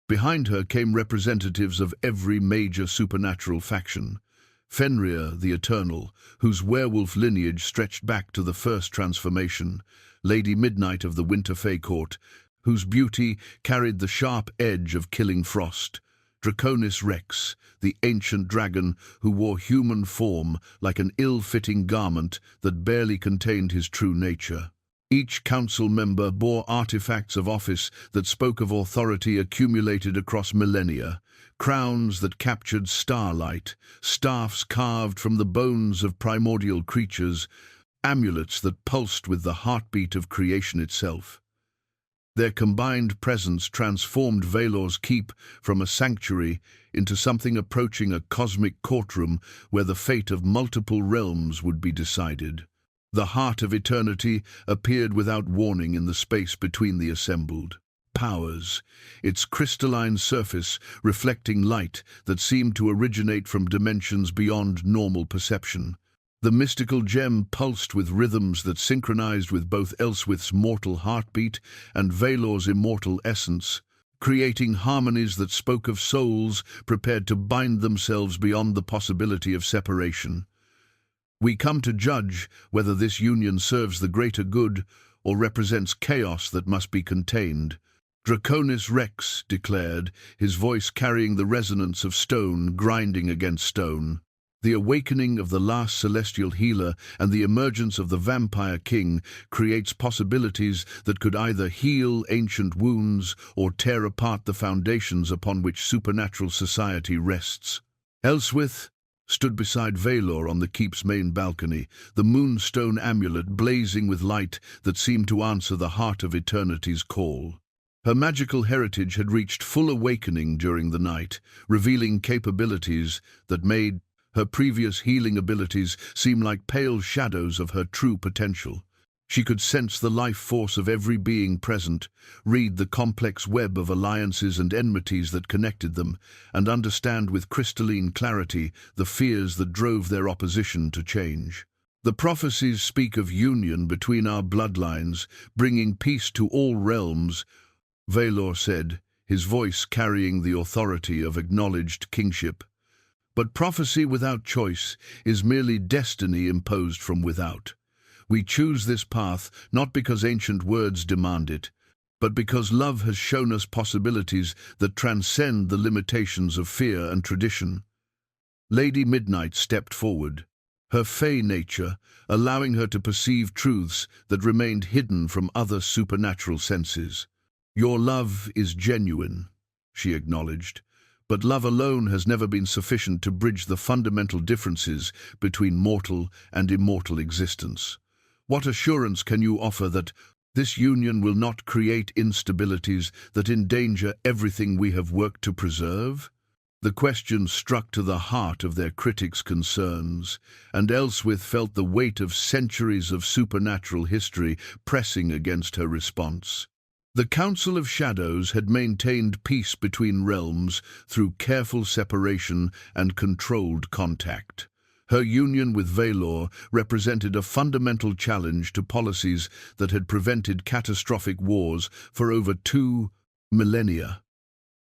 Behind her came representatives of every major supernatural faction. Fenrir the Eternal, whose werewolf lineage stretched back to the first transformation, Lady Midnight of the Winter Fae Court, whose beauty carried the sharp edge of killing frost, Draconis Rex, the ancient dragon who wore human form like an ill-fitting garment that barely contained his true nature. Each council member bore artifacts of office that spoke of authority accumulated across millennia, crowns that captured starlight, staffs carved from the bones of primordial creatures, amulets that pulsed with the heartbeat of creation itself. Their combined presence transformed Vaelor's keep from a sanctuary into something approaching a cosmic courtroom where the fate of multiple realms would be decided. The heart of eternity appeared without warning in the space between the assembled powers, its crystalline surface reflecting light that seemed to originate from dimensions beyond normal perception. The mystical gem pulsed with rhythms that synchronized with both Elswyth's mortal heartbeat and Vaelor's immortal essence, creating harmonies that spoke of souls prepared to bind themselves beyond the possibility of separation. "We come to judge whether this union serves the greater good or represents chaos that must be contained," Draconis Rex declared, his voice carrying the resonance of stone grinding against stone. The awakening of the last celestial healer and the emergence of the vampire king creates possibilities that could either heal ancient wounds or tear apart the foundations upon which supernatural society rests. Elswyth stood beside Vaelor on the keep's main balcony, the moonstone amulet blazing with light that seemed to answer the heart of eternity's call. Her magical heritage had reached full awakening during the night, revealing capabilities that made her previous healing abilities seem like pale shadows of her true potential. She could sense the life force of every being present, read the complex web of alliances and enmities that connected them, and understand with crystalline clarity the fears that drove their opposition to change. The prophecies speak of union between our bloodlines, bringing peace to all realms, Vaelor said, his voice carrying the authority of acknowledged kingship. But prophecy without choice is merely destiny imposed from without. We choose this path not because ancient words demand it, but because love has shown us possibilities that transcend the limitations of fear and tradition. Lady Midnight stepped forward, her fey nature allowing her to perceive truths that remained hidden from other supernatural senses. Your love is genuine, she acknowledged, but love alone has never been sufficient to bridge the fundamental differences between mortal and immortal existence. What assurance can you offer that this union will not create instabilities that endanger everything we have worked to preserve? The question struck to the heart of their critics' concerns, and Elswyth felt the weight of centuries of supernatural history pressing against her response. The Council of Shadows had maintained peace between realms through careful separation and controlled contact. Her union with Vaelor represented a fundamental challenge to policies that had prevented catastrophic wars for over 2 millennia.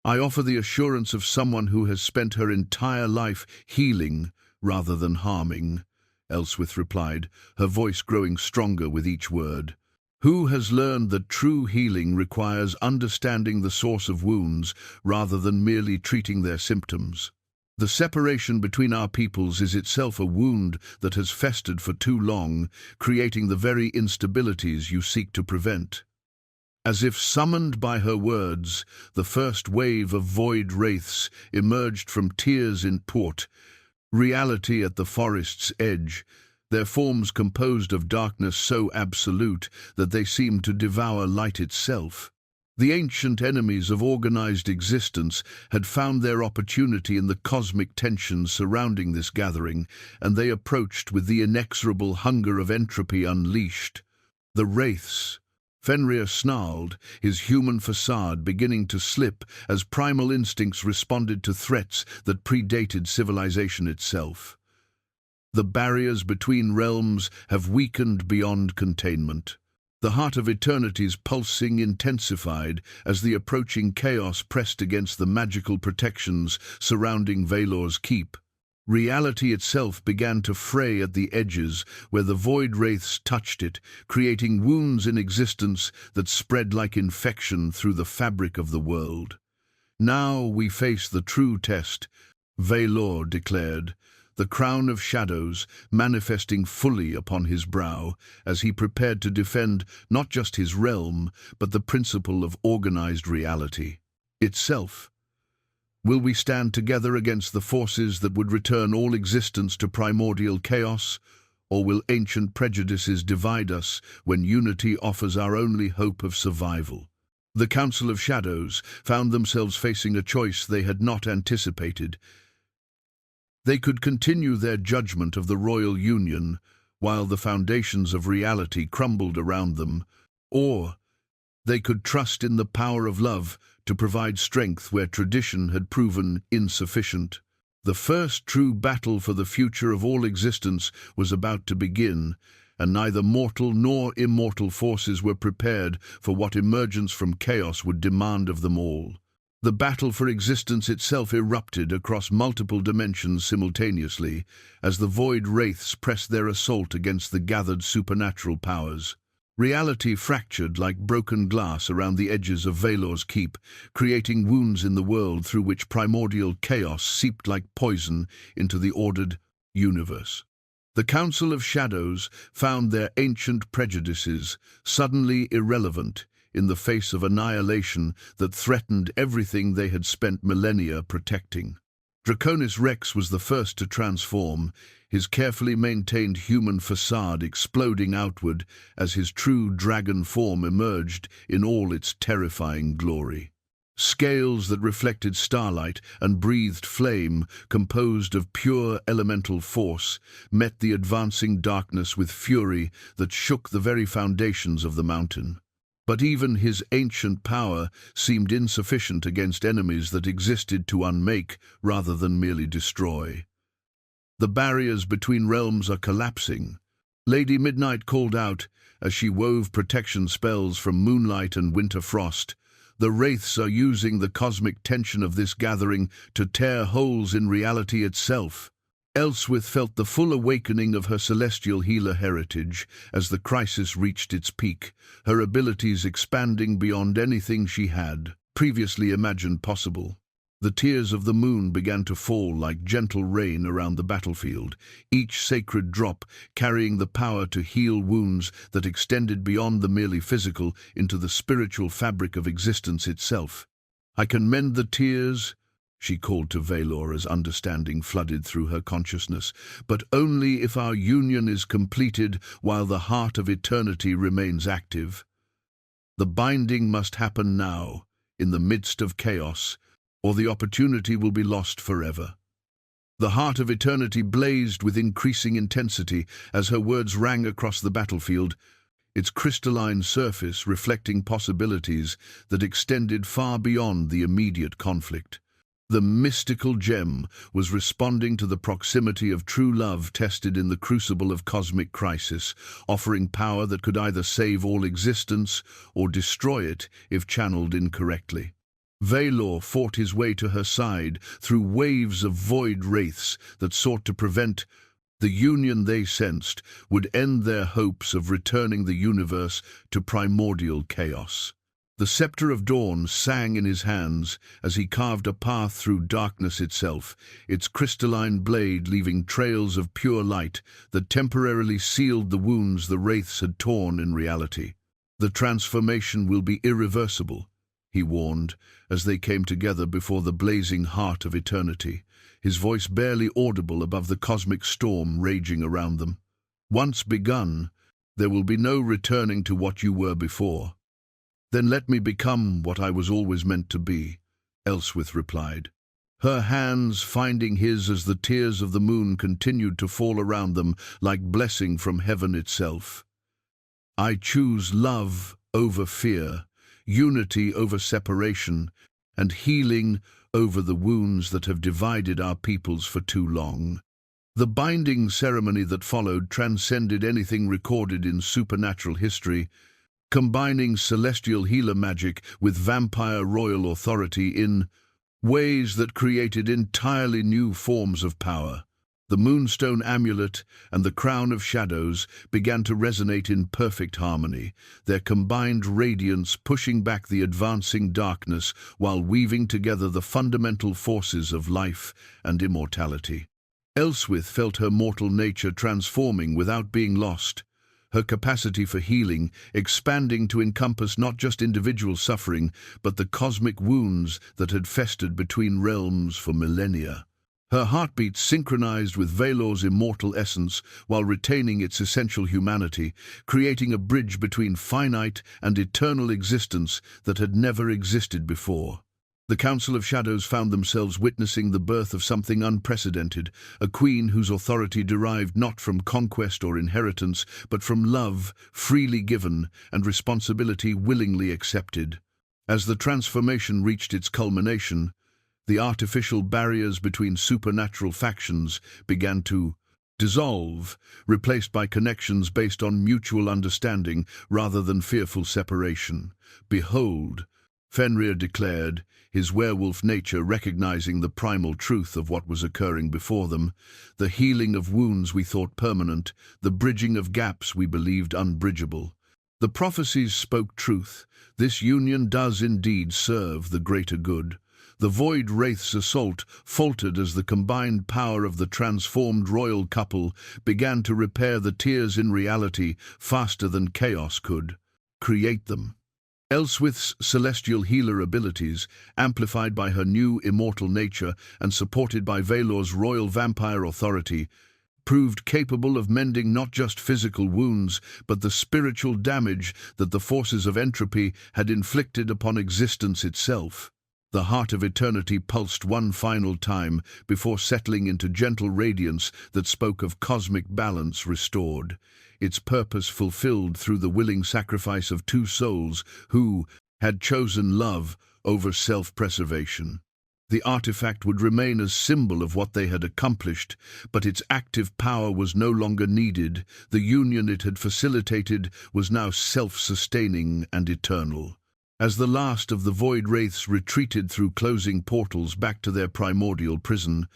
I offer the assurance of someone who has spent her entire life healing rather than harming, Elswyth replied, her voice growing stronger with each word. Who has learned that true healing requires understanding the source of wounds rather than merely treating their symptoms? The separation between our peoples is itself a wound that has festered for too long, creating the very instabilities you seek to prevent. As if summoned by her words, the first wave of void wraiths emerged from tears in port, reality at the forest's edge, their forms composed of darkness so absolute that they seemed to devour light itself. The ancient enemies of organized existence had found their opportunity in the cosmic tensions surrounding this gathering, and they approached with the inexorable hunger of entropy unleashed. The wraiths. Fenrir snarled, his human facade beginning to slip as primal instincts responded to threats that predated civilization itself. The barriers between realms have weakened beyond containment. The heart of eternity's pulsing intensified as the approaching chaos pressed against the magical protections surrounding Vaelor's keep. Reality itself began to fray at the edges where the void wraiths touched it, creating wounds in existence that spread like infection through the fabric of the world. Now we face the true test, Vaelor declared, the crown of shadows manifesting fully upon his brow as he prepared to defend not just his realm, but the principle of organized reality itself. Will we stand together against the forces that would return all existence to primordial chaos, or will ancient prejudices divide us when unity offers our only hope of survival? The Council of Shadows found themselves facing a choice they had not anticipated. They could continue their judgment of the royal union while the foundations of reality crumbled around them, or they could trust in the power of love to provide strength where tradition had proven insufficient. The first true battle for the future of all existence was about to begin, and neither mortal nor immortal forces were prepared for what emergence from chaos would demand of them all. The battle for existence itself erupted across multiple dimensions simultaneously as the void wraiths pressed their assault against the gathered supernatural powers. Reality fractured like broken glass around the edges of Vaelor's keep, creating wounds in the world through which primordial chaos seeped like poison into the ordered universe. The Council of Shadows found their ancient prejudices suddenly irrelevant in the face of annihilation that threatened everything they had spent millennia protecting. Draconis Rex was the first to transform, his carefully maintained human facade exploding outward as his true dragon form emerged in all its terrifying glory. Scales that reflected starlight and breathed flame, composed of pure elemental force, met the advancing darkness with fury that shook the very foundations of the mountain. But even his ancient power seemed insufficient against enemies that existed to unmake rather than merely destroy. The barriers between realms are collapsing, Lady Midnight called out as she wove protection spells from moonlight and winter frost. The wraiths are using the cosmic tension of this gathering to tear holes in reality itself. Elswyth felt the full awakening of her celestial healer heritage as the crisis reached its peak, her abilities expanding beyond anything she had previously imagined possible. The tears of the moon began to fall like gentle rain around the battlefield, each sacred drop carrying the power to heal wounds that extended beyond the merely physical into the spiritual fabric of existence itself. "I can mend the tears," she called to Vaelor as understanding flooded through her consciousness, "but only if our union is completed while the heart of eternity remains active. The binding must happen now, in the midst of chaos, or the opportunity will be lost forever." The heart of eternity blazed with increasing intensity as her words rang across the battlefield, its crystalline surface reflecting possibilities that extended far beyond the immediate conflict. The mystical gem was responding to the proximity of true love tested in the crucible of cosmic crisis, offering power that could either save all existence or destroy it if channeled incorrectly. Vaelor fought his way to her side through waves of void wraiths that sought to prevent the union they sensed would end their hopes of returning the universe to primordial chaos. The scepter of dawn sang in his hands as he carved a path through darkness itself, its crystalline blade leaving trails of pure light that temporarily sealed the wounds the wraiths had torn in reality. "The transformation will be irreversible," he warned, as they came together before the blazing heart of eternity, his voice barely audible above the cosmic storm raging around them. "Once begun, there will be no returning to what you were before." "Then let me become what I was always meant to be," Elswyth replied, her hands finding his as the tears of the moon continued to fall around them like blessing from heaven itself. "I choose love over fear, unity over separation, and healing over the wounds that have divided our peoples for too long." The binding ceremony that followed transcended anything recorded in supernatural history, combining celestial healer magic with vampire royal authority in ways that created entirely new forms of power. The Moonstone Amulet and the Crown of Shadows began to resonate in perfect harmony, their combined radiance pushing back the advancing darkness while weaving together the fundamental forces of life and immortality. Elswyth felt her mortal nature transforming without being lost, her capacity for healing expanding to encompass not just individual suffering, but the cosmic wounds that had festered between realms for millennia. Her heartbeat synchronized with Vaelor's immortal essence while retaining its essential humanity, creating a bridge between finite and eternal existence that had never existed before. The Council of Shadows found themselves witnessing the birth of something unprecedented, a queen whose authority derived not from conquest or inheritance, but from love freely given and responsibility willingly accepted. As the transformation reached its culmination, the artificial barriers between supernatural factions began to dissolve, replaced by connections based on mutual understanding rather than fearful separation. "Behold," Fenrir declared, his werewolf nature recognizing the primal truth of what was occurring before them, "the healing of wounds we thought permanent, the bridging of gaps we believed unbridgeable. The prophecies spoke truth. This union does indeed serve the greater good." The Void Wraith's assault faltered as the combined power of the transformed royal couple began to repair the tears in reality faster than chaos could create them. Elswyth's celestial healer abilities, amplified by her new immortal nature and supported by Vaelor's royal vampire authority, proved capable of mending not just physical wounds, but the spiritual damage that the forces of entropy had inflicted upon existence itself. The heart of eternity pulsed one final time before settling into gentle radiance that spoke of cosmic balance restored, its purpose fulfilled through the willing sacrifice of two souls who had chosen love over self-preservation. The artifact would remain a symbol of what they had accomplished, but its active power was no longer needed. The union it had facilitated was now self-sustaining and eternal. As the last of the Void Wraiths retreated through closing portals back to their primordial prison,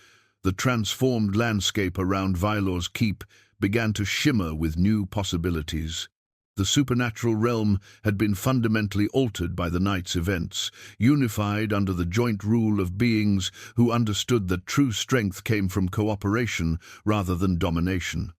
the transformed landscape around Vaelor's keep began to shimmer with new possibilities. The supernatural realm had been fundamentally altered by the night's events, unified under the joint rule of beings who understood that true strength came from cooperation rather than domination.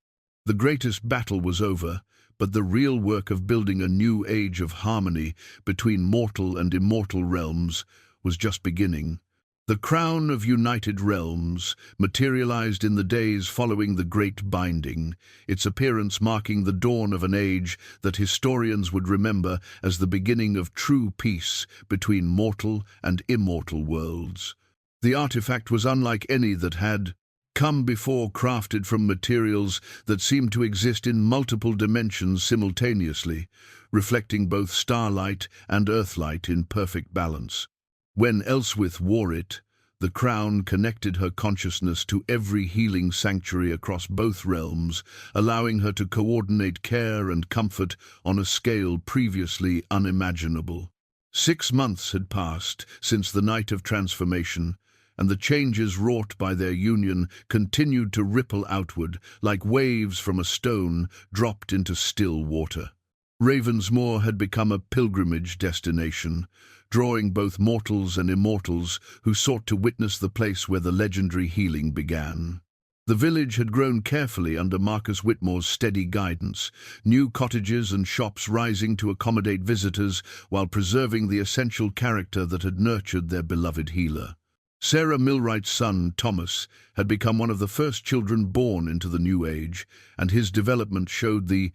The greatest battle was over, but the real work of building a new age of harmony between mortal and immortal realms was just beginning. The crown of united realms materialized in the days following the Great Binding, its appearance marking the dawn of an age that historians would remember as the beginning of true peace between mortal and immortal worlds. The artifact was unlike any that had come before, crafted from materials that seemed to exist in multiple dimensions simultaneously, reflecting both starlight and earthlight in perfect balance. When Elswyth wore it, the crown connected her consciousness to every healing sanctuary across both realms, allowing her to coordinate care and comfort on a scale previously unimaginable. 6 months had passed since the night of transformation, and the changes wrought by their union continued to ripple outward like waves from a stone dropped into still water. Ravensmoor had become a pilgrimage destination, drawing both mortals and immortals who sought to witness the place where the legendary healing began. The village had grown carefully under Marcus Whitmore's steady guidance, new cottages and shops rising to accommodate visitors while preserving the essential character that had nurtured their beloved healer. Sarah Millwright's son, Thomas, had become one of the first children born into the new age, and his development showed the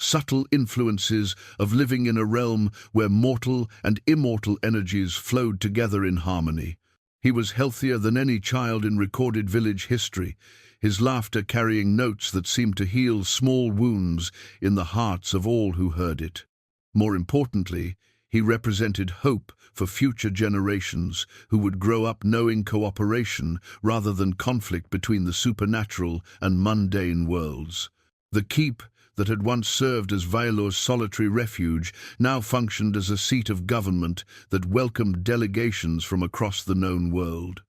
subtle influences of living in a realm where mortal and immortal energies flowed together in harmony. He was healthier than any child in recorded village history, his laughter carrying notes that seemed to heal small wounds in the hearts of all who heard it. More importantly, he represented hope for future generations who would grow up knowing cooperation rather than conflict between the supernatural and mundane worlds. The keep that had once served as Vaelor's solitary refuge now functioned as a seat of government that welcomed delegations from across the known world.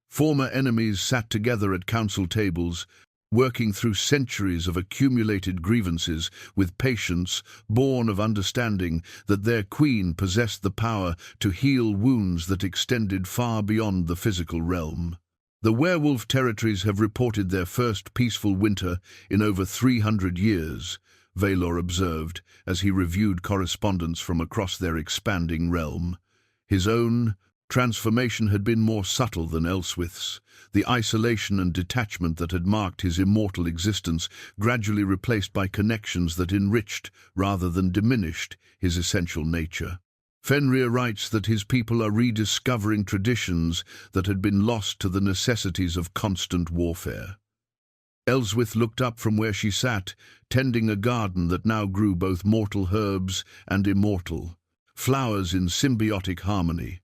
Former enemies sat together at council tables, working through centuries of accumulated grievances with patience born of understanding that their queen possessed the power to heal wounds that extended far beyond the physical realm. The werewolf territories have reported their first peaceful winter in over 300 years, Vaelor observed as he reviewed correspondence from across their expanding realm. His own transformation had been more subtle than Elswyth's. The isolation and detachment that had marked his immortal existence gradually replaced by connections that enriched rather than diminished his essential nature. Fenrir writes that his people are rediscovering traditions that had been lost to the necessities of constant warfare. Elswyth looked up from where she sat, tending a garden that now grew both mortal herbs and immortal, flowers in symbiotic harmony.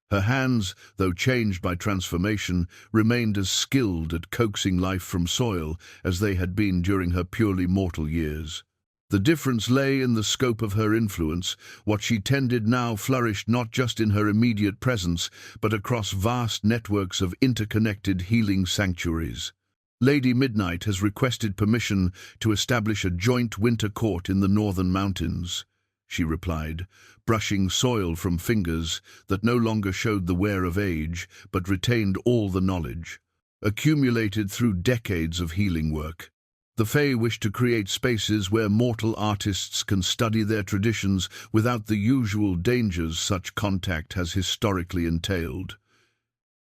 Her hands, though changed by transformation, remained as skilled at coaxing life from soil as they had been during her purely mortal years. The difference lay in the scope of her influence. What she tended now flourished not just in her immediate presence, but across vast networks of interconnected healing sanctuaries. Lady Midnight has requested permission to establish a joint winter court in the northern mountains, she replied, brushing soil from fingers that no longer showed the wear of age, but retained all the knowledge, accumulated through decades of healing work. The Fae wish to create spaces where mortal artists can study their traditions without the usual dangers such contact has historically entailed.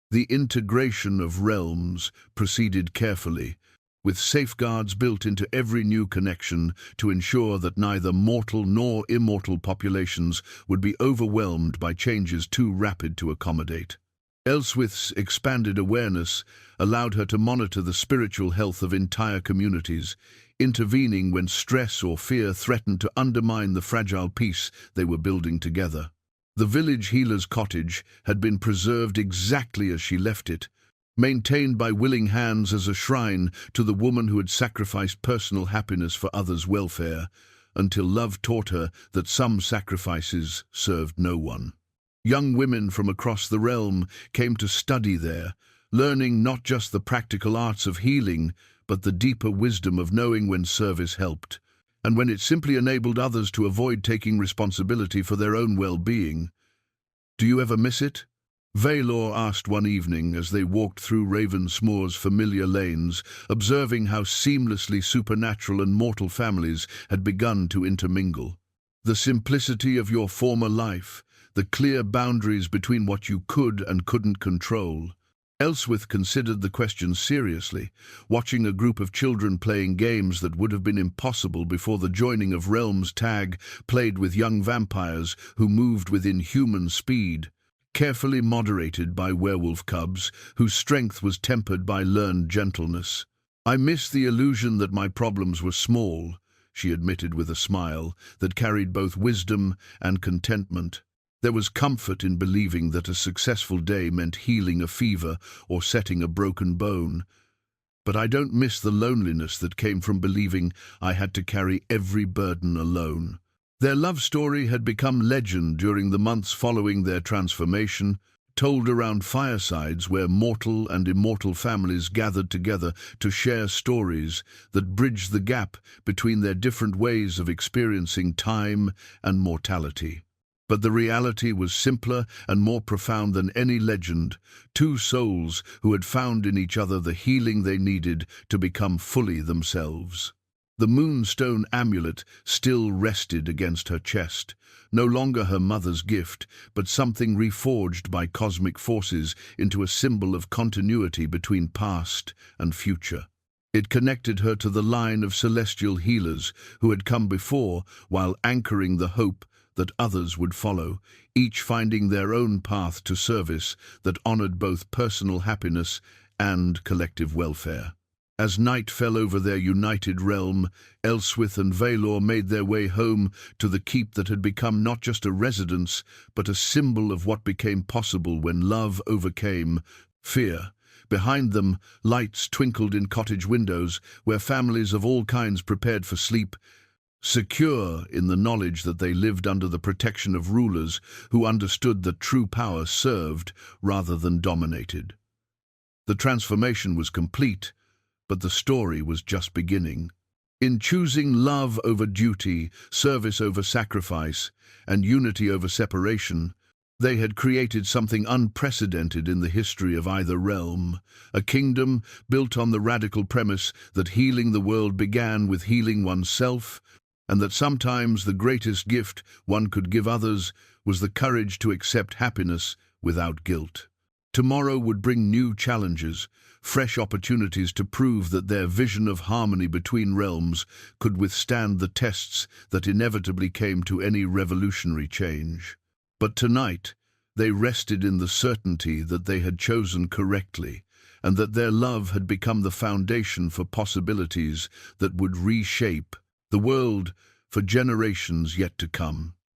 The integration of realms proceeded carefully, with safeguards built into every new connection to ensure that neither mortal nor immortal populations would be overwhelmed by changes too rapid to accommodate. Elswyth's expanded awareness allowed her to monitor the spiritual health of entire communities, intervening when stress or fear threatened to undermine the fragile peace they were building together. The village healer's cottage had been preserved exactly as she left it, maintained by willing hands as a shrine to the woman who had sacrificed personal happiness for others' welfare, until love taught her that some sacrifices served no one. Young women from across the realm came to study there, learning not just the practical arts of healing, but the deeper wisdom of knowing when service helped, and when it simply enabled others to avoid taking responsibility for their own well-being. "Do you ever miss it?" Vaelor asked one evening as they walked through Ravensmoor's familiar lanes, observing how seamlessly supernatural and mortal families had begun to intermingle. "The simplicity of your former life, the clear boundaries between what you could and couldn't control." Elswyth considered the question seriously, watching a group of children playing games that would have been impossible before the joining of realms tag, played with young vampires who moved within human speed, carefully moderated by werewolf cubs whose strength was tempered by learned gentleness. "I miss the illusion that my problems were small," she admitted with a smile that carried both wisdom and contentment. There was comfort in believing that a successful day meant healing a fever or setting a broken bone. "But I don't miss the loneliness that came from believing I had to carry every burden alone." Their love story had become legend during the months following their transformation, told around firesides where mortal and immortal families gathered together to share stories that bridged the gap between their different ways of experiencing time and mortality. But the reality was simpler and more profound than any legend, two souls who had found in each other the healing they needed to become fully themselves. The moonstone amulet still rested against her chest, no longer her mother's gift, but something reforged by cosmic forces into a symbol of continuity between past and future. It connected her to the line of celestial healers who had come before, while anchoring the hope that others would follow, each finding their own path to service that honored both personal happiness and collective welfare. As night fell over their united realm, Elswyth and Vaelor made their way home to the keep that had become not just a residence, but a symbol of what became possible when love overcame fear. Behind them, lights twinkled in cottage windows, where families of all kinds prepared for sleep, secure in the knowledge that they lived under the protection of rulers who understood that true power served rather than dominated. The transformation was complete, but the story was just beginning. In choosing love over duty, service over sacrifice, and unity over separation, they had created something unprecedented in the history of either realm, a kingdom built on the radical premise that healing the world began with healing oneself, and that sometimes the greatest gift one could give others was the courage to accept happiness without guilt. Tomorrow would bring new challenges, fresh opportunities to prove that their vision of harmony between realms could withstand the tests that inevitably came to any revolutionary change. But tonight, they rested in the certainty that they had chosen correctly, and that their love had become the foundation for possibilities that would reshape the world for generations yet to come.